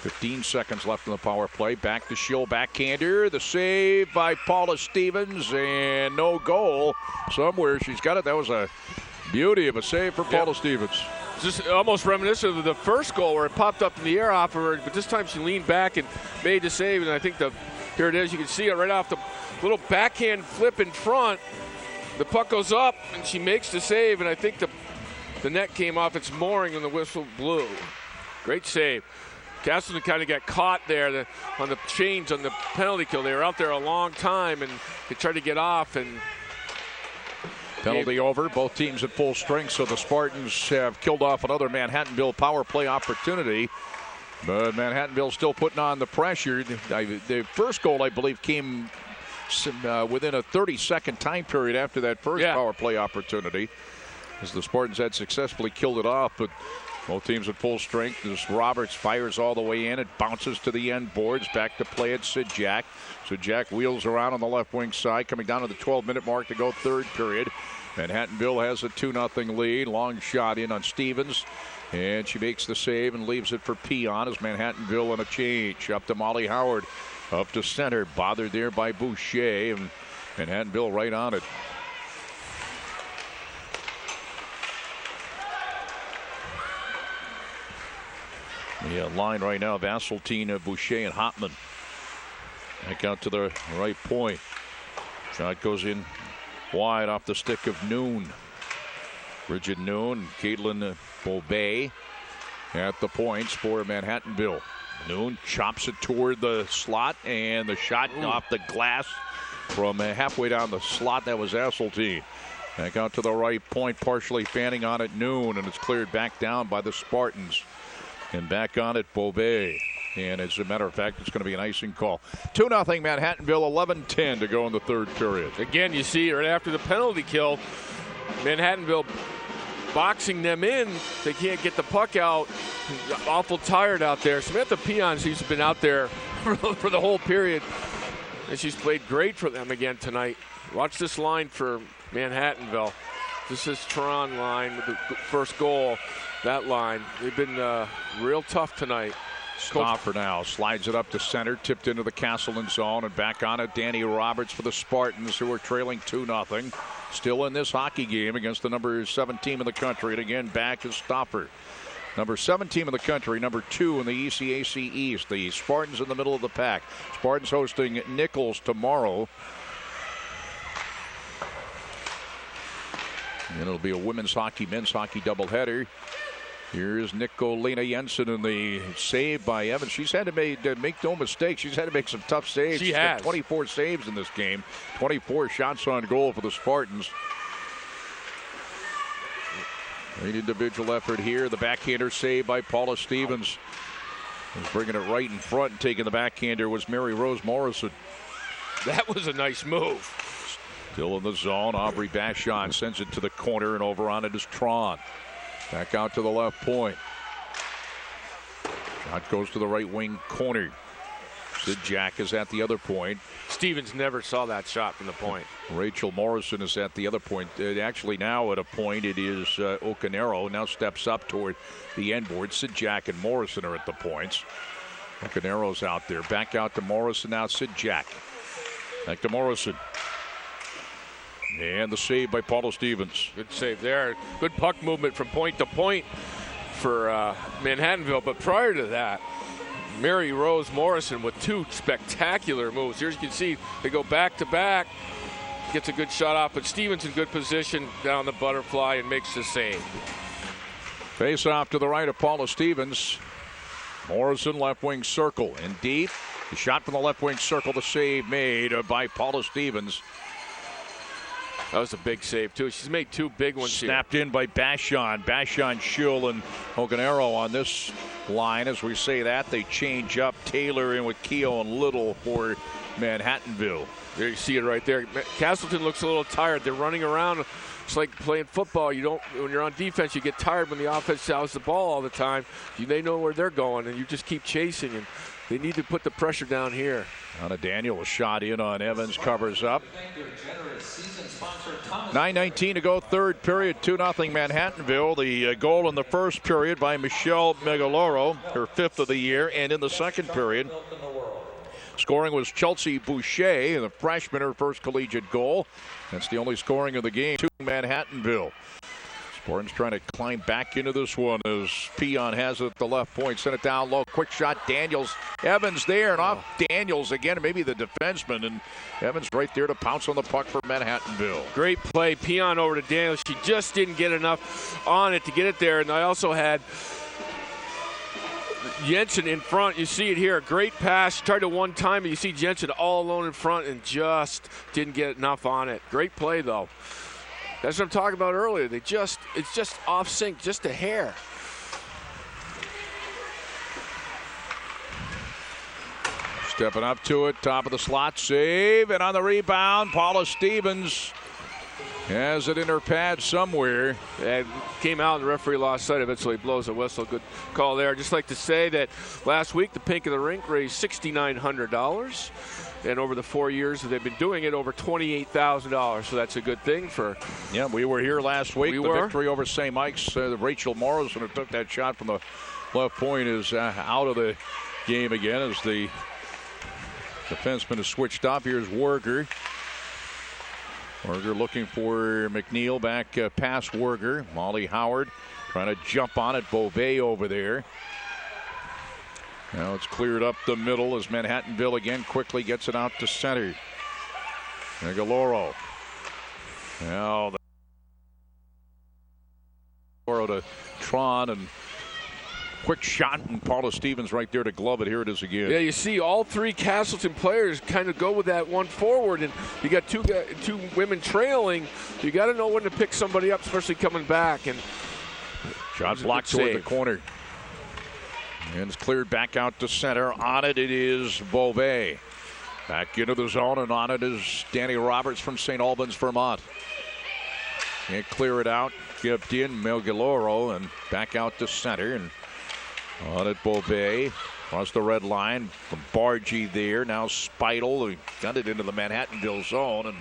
15 seconds left in the power play. Back to Schill, backhander. The save by Paula Stevens, and no goal. Somewhere she's got it. That was a beauty of a save for Paula Stevens. Just almost reminiscent of the first goal where it popped up in the air off of her, but this time she leaned back and made the save. And I think here it is. You can see it right off the little backhand flip in front. The puck goes up, and she makes the save, and I think the net came off its mooring, and the whistle blew. Great save. Castleton kind of got caught there on the chains on the penalty kill. They were out there a long time, and they tried to get off. And penalty over. Both teams at full strength, so the Spartans have killed off another Manhattanville power play opportunity. But Manhattanville still putting on the pressure. The first goal, I believe, came within a 30-second time period after that first power play opportunity, as the Spartans had successfully killed it off. But both teams at full strength as Roberts fires all the way in. It bounces to the end boards. Back to play at Sidjak. Sidjak wheels around on the left wing side, coming down to the 12-minute mark to go third period. Manhattanville has a 2-0 lead. Long shot in on Stevens, and she makes the save and leaves it for Peon as Manhattanville on a change. Up to Molly Howard. Up to center, bothered there by Boucher, and Manhattanville right on it. The line right now, Vasseltine, Boucher, and Hotman. Back out to the right point. Shot goes in wide off the stick of Noon. Bridget Noon, Caitlin Beauvais at the points for Manhattanville. Noon chops it toward the slot, and the shot off the glass from halfway down the slot. That was Asseltine. Back out to the right point, partially fanning on it Noon, and it's cleared back down by the Spartans. And back on it, Beauvais. And as a matter of fact, it's going to be an icing call. 2-0 Manhattanville, 11:10 to go in the third period. Again, you see right after the penalty kill, Manhattanville boxing them in. They can't get the puck out. Awful tired out there. Samantha Peon, she's been out there for the whole period. And she's played great for them again tonight. Watch this line for Manhattanville. This is Tron line with the first goal. That line, they've been real tough tonight. Stoffer now slides it up to center, tipped into the Castleton zone, and back on it. Danny Roberts for the Spartans, who are trailing 2-0. Still in this hockey game against the number 7 team in the country. And again, back is Stoffer. Number 7 team in the country, number 2 in the ECAC East. The Spartans in the middle of the pack. Spartans hosting Nichols tomorrow. And it'll be a women's hockey, men's hockey doubleheader. Here's Nicolina Jensen in the save by Evans. She's had to make no mistake. She's had to make some tough saves. She's got 24 saves in this game. 24 shots on goal for the Spartans. Great individual effort here. The backhander save by Paula Stevens. Was bringing it right in front and taking the backhander was Mary Rose Morrison. That was a nice move. Still in the zone. Aubrey Bashon sends it to the corner, and over on it is Tron. Back out to the left point. Shot goes to the right wing corner. Sid Jack is at the other point. Stevens never saw that shot from the point. Rachel Morrison is at the other point. Actually now at a point it is Ocanero now steps up toward the end board. Sid Jack and Morrison are at the points. Ocanero's out there. Back out to Morrison now. Sid Jack. Back to Morrison. And the save by Paula Stevens. Good save there. Good puck movement from point to point for Manhattanville. But prior to that, Mary Rose Morrison with 2 spectacular moves. Here you can see they go back to back. Gets a good shot off, but Stevens in good position down the butterfly and makes the save. Face off to the right of Paula Stevens. Morrison left wing circle and deep. The shot from the left wing circle. The save made by Paula Stevens. That was a big save, too. She's made 2 big ones here. Snapped in by Bashon. Bashon, Schull, and Ocanero on this line. As we say that, they change up. Taylor in with Keogh and Little for Manhattanville. There you see it right there. Castleton looks a little tired. They're running around. It's like playing football. When you're on defense, you get tired when the offense has the ball all the time. They know where they're going, and you just keep chasing. And they need to put the pressure down here. Anna Daniel was shot in on Evans, covers up. 9:19 to go, third period, 2-0 Manhattanville. The goal in the first period by Michelle Megaloro, her 5th of the year, and in the second period, scoring was Chelsea Boucher, the freshman, her first collegiate goal. That's the only scoring of the game to Manhattanville. Spartans trying to climb back into this one as Peon has it at the left point. Sent it down low. Quick shot. Daniels. Evans there and off Daniels again. Maybe the defenseman. And Evans right there to pounce on the puck for Manhattanville. Great play. Peon over to Daniels. She just didn't get enough on it to get it there. And I also had Jensen in front. You see it here. Great pass. She tried to one time, and you see Jensen all alone in front and just didn't get enough on it. Great play, though. That's what I'm talking about earlier. It's just off sync, just a hair. Stepping up to it, top of the slot, save, and on the rebound, Paula Stevens has it in her pad somewhere. And came out, and the referee lost sight of it, so he blows a whistle. Good call there. I'd just like to say that last week, the Pink of the Rink raised $6,900. And over the 4 years that they've been doing it, over $28,000. So that's a good thing for. Yeah, we were here last week. We the were. Victory over St. Mike's. Rachel Morrison, who took that shot from the left point, is out of the game again as the defenseman is switched up. Here's Werger. Werger looking for McNeil back past Werger. Molly Howard trying to jump on it. Beauvais over there. Now it's cleared up the middle as Manhattanville again quickly gets it out to center. Megaloro. Now to Tron and quick shot and Paula Stevens right there to glove it. Here it is again. Yeah, you see all 3 Castleton players kind of go with that one forward, and you got two women trailing. You got to know when to pick somebody up, especially coming back. And shot blocked toward the corner. And it's cleared back out to center. On it is Beauvais. Back into the zone, and on it is Danny Roberts from St. Albans, Vermont. Can't clear it out. Gibbed in Melgaloro and back out to center. And on it, Beauvais. Across the red line from Bargy there. Now Speidel, who got it into the Manhattanville zone. And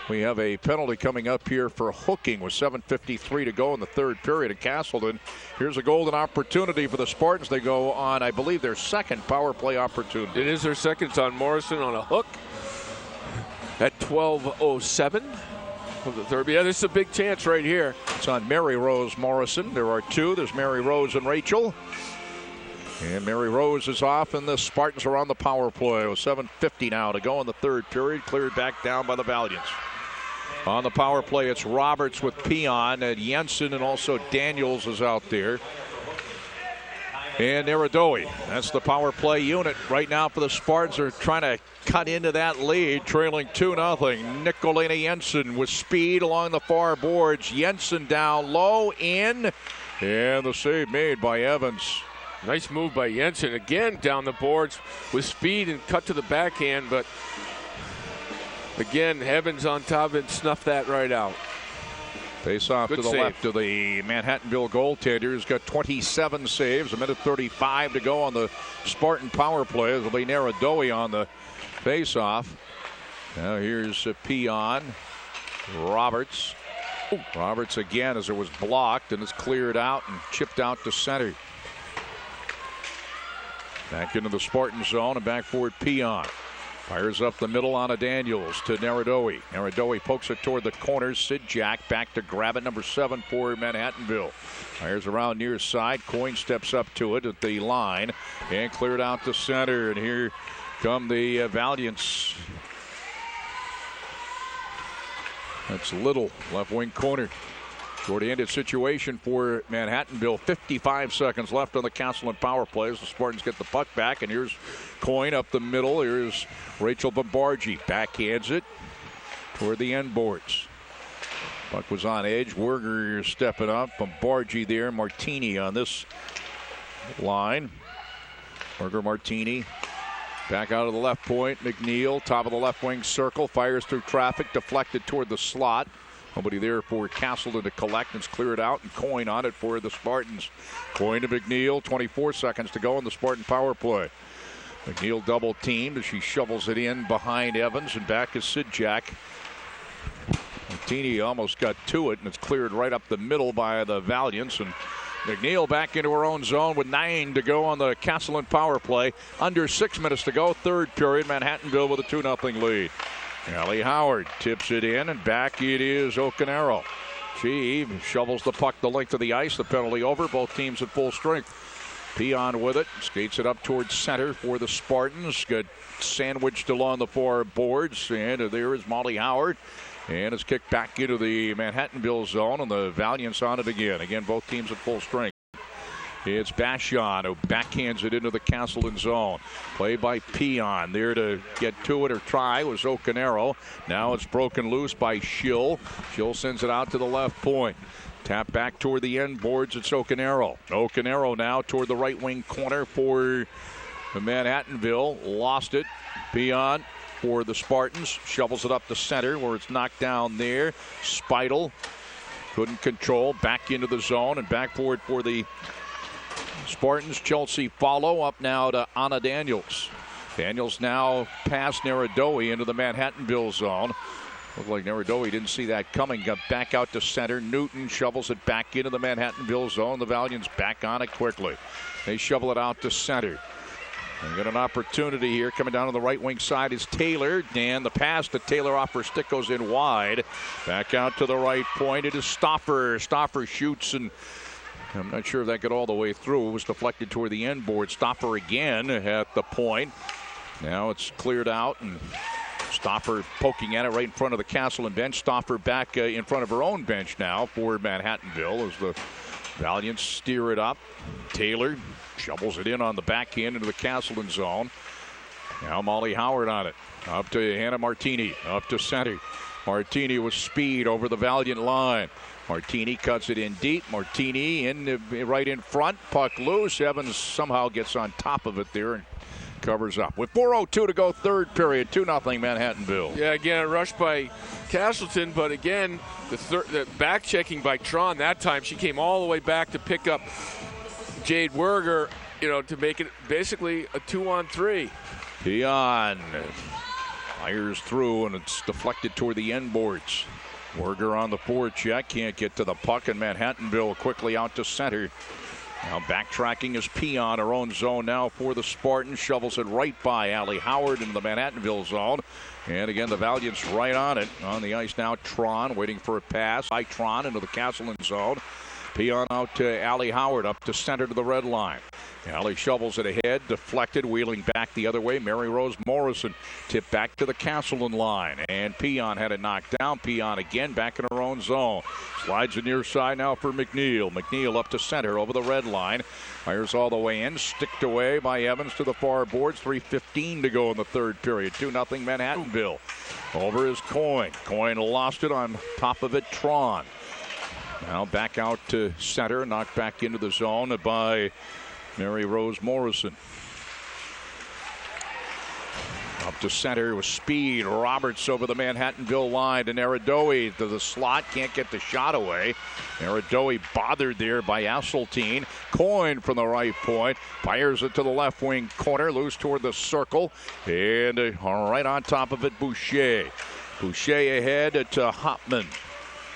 we have a penalty coming up here for hooking with 7:53 to go in the third period at Castleton. Here's a golden opportunity for the Spartans. They go on, I believe, their second power play opportunity. It is their second. It's on Morrison on a hook at 12:07 of the third. Yeah, this is a big chance right here. It's on Mary Rose Morrison. There are two. There's Mary Rose and Rachel. And Mary Rose is off, and the Spartans are on the power play with 7:50 now to go in the third period. Cleared back down by the Valiants. On the power play, it's Roberts with Peon, and Jensen, and also Daniels is out there. And Iradowi. That's the power play unit right now for the Spartans. Are trying to cut into that lead, trailing 2-0. Nicolina Jensen with speed along the far boards. Jensen down low, in, and the save made by Evans. Nice move by Jensen. Again, down the boards with speed and cut to the backhand, but again, Evans on top and snuffed that right out. Face off Good to the save. left of the Manhattanville goaltender. He's got 27 saves, a minute 35 to go on the Spartan power play. It'll be Iradowi on the face off. Now here's Peon. Roberts. Roberts again as it was blocked, and it's cleared out and chipped out to center. Back into the Spartan zone and back forward Peon. Fires up the middle on a Daniels to Iradowi. Iradowi pokes it toward the corner. Sid Jack back to grab it. Number 7 for Manhattanville. Fires around near side. Coyne steps up to it at the line and cleared out to center. And here come the Valiants. That's Little, left wing corner. Short-handed situation for Manhattanville. 55 seconds left on the Castleton power play as the Spartans get the puck back. And here's Coyne up the middle. Here's Rachel Bombargi. Backhands it toward the end boards. Puck was on edge. Werger stepping up. Bombargi there. Martini on this line. Werger, Martini. Back out of the left point. McNeil, top of the left wing circle. Fires through traffic. Deflected toward the slot. Nobody there for Castleton to collect. It's cleared out, and Coyne on it for the Spartans. Coyne to McNeil, 24 seconds to go in the Spartan power play. McNeil double teamed as she shovels it in behind Evans, and back is Sid Jack. Martini almost got to it, and it's cleared right up the middle by the Valiants. And McNeil back into her own zone with 9 to go on the Castleton power play. Under 6 minutes to go, third period. Manhattanville with a 2-0 lead. Allie Howard tips it in, and back it is Ocanero. She shovels the puck the length of the ice. The penalty over. Both teams at full strength. Peon with it. Skates it up towards center for the Spartans. Got sandwiched along the far boards. And there is Molly Howard. And it's kicked back into the Manhattanville zone, and the Valiants on it again. Again, both teams at full strength. It's Bashan who backhands it into the Castleton zone. Play by Peon. There to get to it or try was Ocanero. Now it's broken loose by Schill. Schill sends it out to the left point. Tap back toward the end boards. It's Ocanero. Ocanero now toward the right wing corner for Manhattanville. Lost it. Peon for the Spartans. Shovels it up the center where it's knocked down there. Speidel couldn't control. Back into the zone and back forward for the Spartans. Chelsea follow up now to Anna Daniels. Daniels now past Iradowi into the Manhattanville zone. Looked like Iradowi didn't see that coming. Got back out to center. Newton shovels it back into the Manhattanville zone. The Valiants back on it quickly. They shovel it out to center. They got an opportunity here. Coming down on the right wing side is Taylor. And the pass to Taylor off her stick goes in wide. Back out to the right point. It is Stoffer. Stoffer shoots, and I'm not sure if that got all the way through. It was deflected toward the end board. Stoffer again at the point. Now it's cleared out, and Stoffer poking at it right in front of the Castleton bench. Stoffer back in front of her own bench now for Manhattanville as the Valiants steer it up. Taylor shovels it in on the backhand into the Castleton zone. Now Molly Howard on it. Up to Hannah Martini. Up to center. Martini with speed over the Valiant line. Martini cuts it in deep. Martini right in front. Puck loose. Evans somehow gets on top of it there and covers up. With 4:02 to go, third period, 2-0 Manhattanville. Yeah, again, a rush by Castleton, but again, the back checking by Tron that time. She came all the way back to pick up Jade Werger to make it basically a 2-on-3. Peon fires through, and it's deflected toward the end boards. Werger on the forecheck, can't get to the puck, and Manhattanville quickly out to center. Now backtracking is Peon, her own zone now for the Spartans. Shovels it right by Allie Howard into the Manhattanville zone. And again, the Valiants right on it. On the ice now, Tron waiting for a pass. By Tron into the Castleton zone. Peon out to Allie Howard, up to center to the red line. Allie shovels it ahead, deflected, wheeling back the other way. Mary Rose Morrison tipped back to the Castleton line. And Peon had it knocked down. Peon again back in her own zone. Slides the near side now for McNeil. McNeil up to center over the red line. Fires all the way in, sticked away by Evans to the far boards. 3:15 to go in the third period. 2-0 Manhattanville. Over is Coyne. Coyne lost it, on top of it Tron. Now back out to center, knocked back into the zone by Mary Rose Morrison. Up to center with speed. Roberts over the Manhattanville line to Naradoe to the slot. Can't get the shot away. Naradoe bothered there by Asseltine. Coyne from the right point. Fires it to the left wing corner. Loose toward the circle. And right on top of it, Boucher. Boucher ahead to Hopman.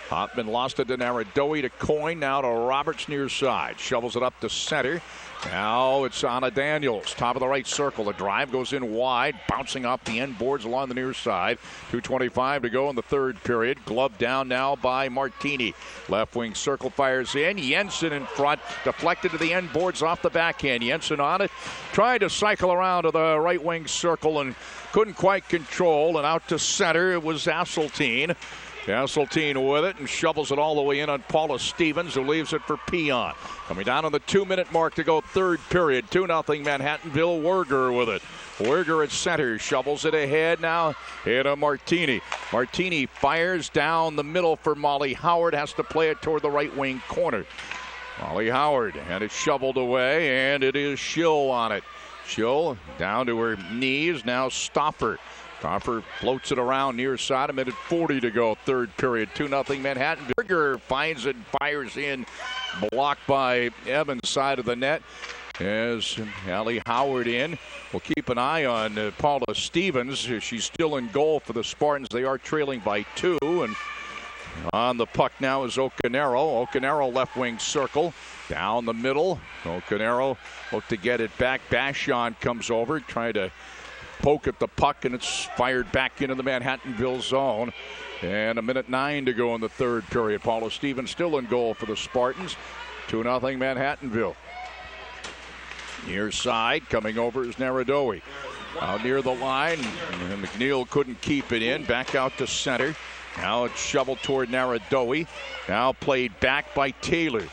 Hopman lost it to Naradoe, to Coyne, now to Roberts near side. Shovels it up to center. Now it's Anna Daniels, top of the right circle. The drive goes in wide, bouncing off the end boards along the near side. 2:25 to go in the third period. Glove down now by Martini. Left wing circle fires in. Jensen in front, deflected to the end boards off the backhand. Jensen on it, tried to cycle around to the right wing circle and couldn't quite control. And out to center, it was Asseltine. Castleton with it and shovels it all the way in on Paula Stevens, who leaves it for Peon. Coming down on the 2-minute mark to go third period. 2-0 Manhattanville. Werger with it. Werger at center, shovels it ahead now into Martini. Martini fires down the middle for Molly Howard, has to play it toward the right wing corner. Molly Howard, and it's shoveled away, and it is Schill on it. Schill down to her knees, now Stoffer. Stoffer floats it around near side. 1:40 to go, third period. 2-0 Manhattan. Berger finds it, fires in, blocked by Evans, side of the net. As Allie Howard in. We'll keep an eye on Paula Stevens. She's still in goal for the Spartans. They are trailing by 2. And on the puck now is Ocanero. Ocanero left wing circle. Down the middle. Ocanero looked to get it back. Bashon comes over, trying to poke at the puck, and it's fired back into the Manhattanville zone. And 1:09 to go in the third period. Paula Stevens still in goal for the Spartans. 2-0 Manhattanville. Near side, coming over is Naradoe. Out near the line, and McNeil couldn't keep it in. Back out to center. Now it's shoveled toward Naradoe. Now played back by Taylor.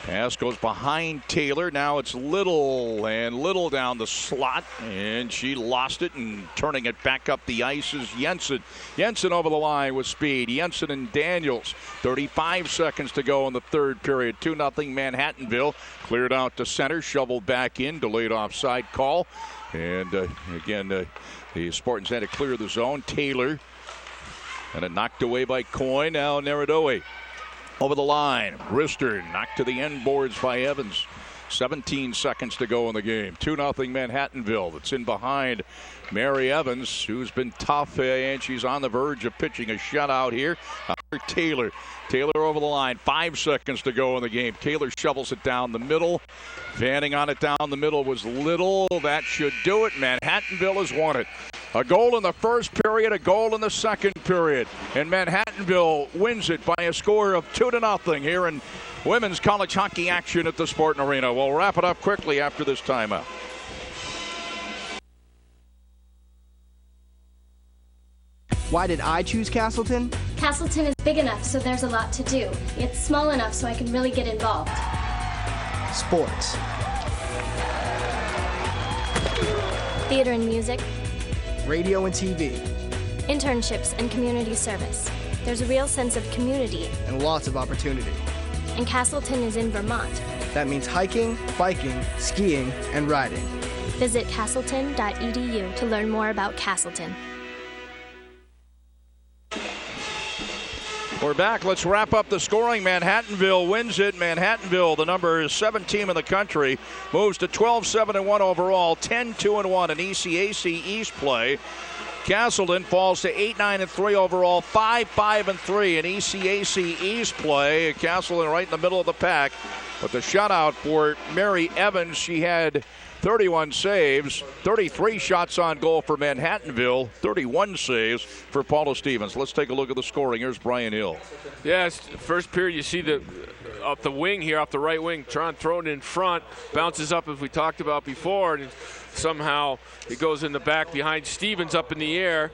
Pass goes behind Taylor. Now it's Little down the slot, and she lost it, and turning it back up the ice is Jensen. Jensen over the line with speed. Jensen and Daniels. 35 seconds to go in the third period. 2-0 Manhattanville. Cleared out to center, shoveled back in, delayed offside call. And again, the Spartans had to clear the zone. Taylor, and it knocked away by Coyne. Now Naradoe. Over the line, Rister knocked to the end boards by Evans. 17 seconds to go in the game. 2-0 Manhattanville. That's in behind Mary Evans, who's been tough, and she's on the verge of pitching a shutout here. Taylor over the line. 5 seconds to go in the game. Taylor shovels it down the middle. Vanning on it down the middle was Little. That should do it. Manhattanville has won it. A goal in the first period, a goal in the second period. And Manhattanville wins it by a score of 2-0 here in women's college hockey action at the Spartan Arena. We'll wrap it up quickly after this timeout. Why did I choose Castleton? Castleton is big enough, so there's a lot to do. It's small enough so I can really get involved. Sports. Theater and music. Radio and TV. Internships and community service. There's a real sense of community. And lots of opportunity. And Castleton is in Vermont. That means hiking, biking, skiing, and riding. Visit castleton.edu to learn more about Castleton. We're back. Let's wrap up the scoring. Manhattanville wins it. Manhattanville, the number 7 team in the country, moves to 12-7-1 overall, 10-2-1 in ECAC East play. Castleton falls to 8-9-3 overall, 5-5-3 in ECAC East play. Castleton right in the middle of the pack. But the shutout for Mary Evans, she had 31 saves, 33 shots on goal for Manhattanville, 31 saves for Paula Stevens. Let's take a look at the scoring. Here's Brian Hill. Yeah, first period you see off the wing here, off the right wing, trying to throw it in front, bounces up as we talked about before, and somehow it goes in the back behind Stevens up in the air.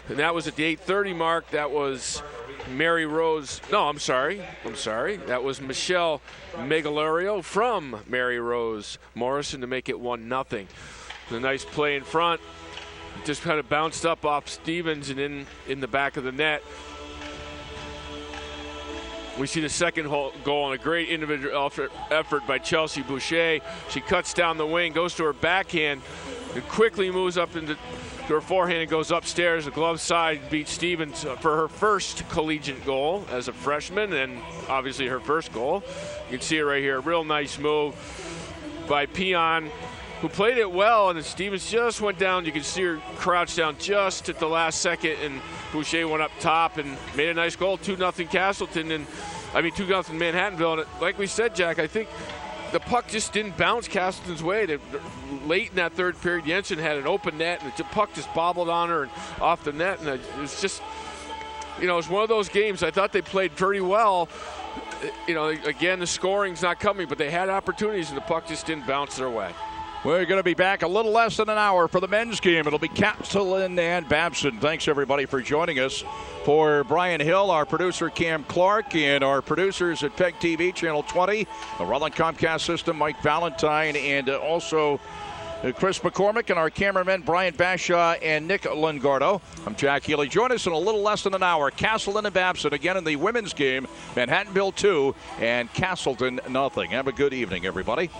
And that was at the 8:30 mark. That was Mary Rose. No, I'm sorry. That was Michelle Megalario from Mary Rose Morrison to make it 1-0. A nice play in front. Just kind of bounced up off Stevens and in the back of the net. We see the second goal on a great individual effort by Chelsea Boucher. She cuts down the wing, goes to her backhand, and quickly moves up into her forehand and goes upstairs. The glove side beats Stevens for her first collegiate goal as a freshman, and obviously her first goal. You can see it right here. A real nice move by Peon, who played it well, and Stevens just went down. You can see her crouch down just at the last second, and Boucher went up top and made a nice goal. 2-0 Castleton, 2-0 Manhattanville. And like we said, Jack, I think the puck just didn't bounce Castleton's way. Late in that third period, Jensen had an open net, and the puck just bobbled on her and off the net. And it was just, it was one of those games. I thought they played pretty well. Again, the scoring's not coming, but they had opportunities, and the puck just didn't bounce their way. We're going to be back a little less than an hour for the men's game. It'll be Castleton and Babson. Thanks, everybody, for joining us. For Brian Hill, our producer Cam Clark, and our producers at PEGTV, Channel 20, the Rutland Comcast System, Mike Valentine, and also Chris McCormick, and our cameramen Brian Bashaw and Nick Lungardo. I'm Jack Healey. Join us in a little less than an hour. Castleton and Babson again in the women's game. Manhattanville 2 and Castleton 0. Have a good evening, everybody.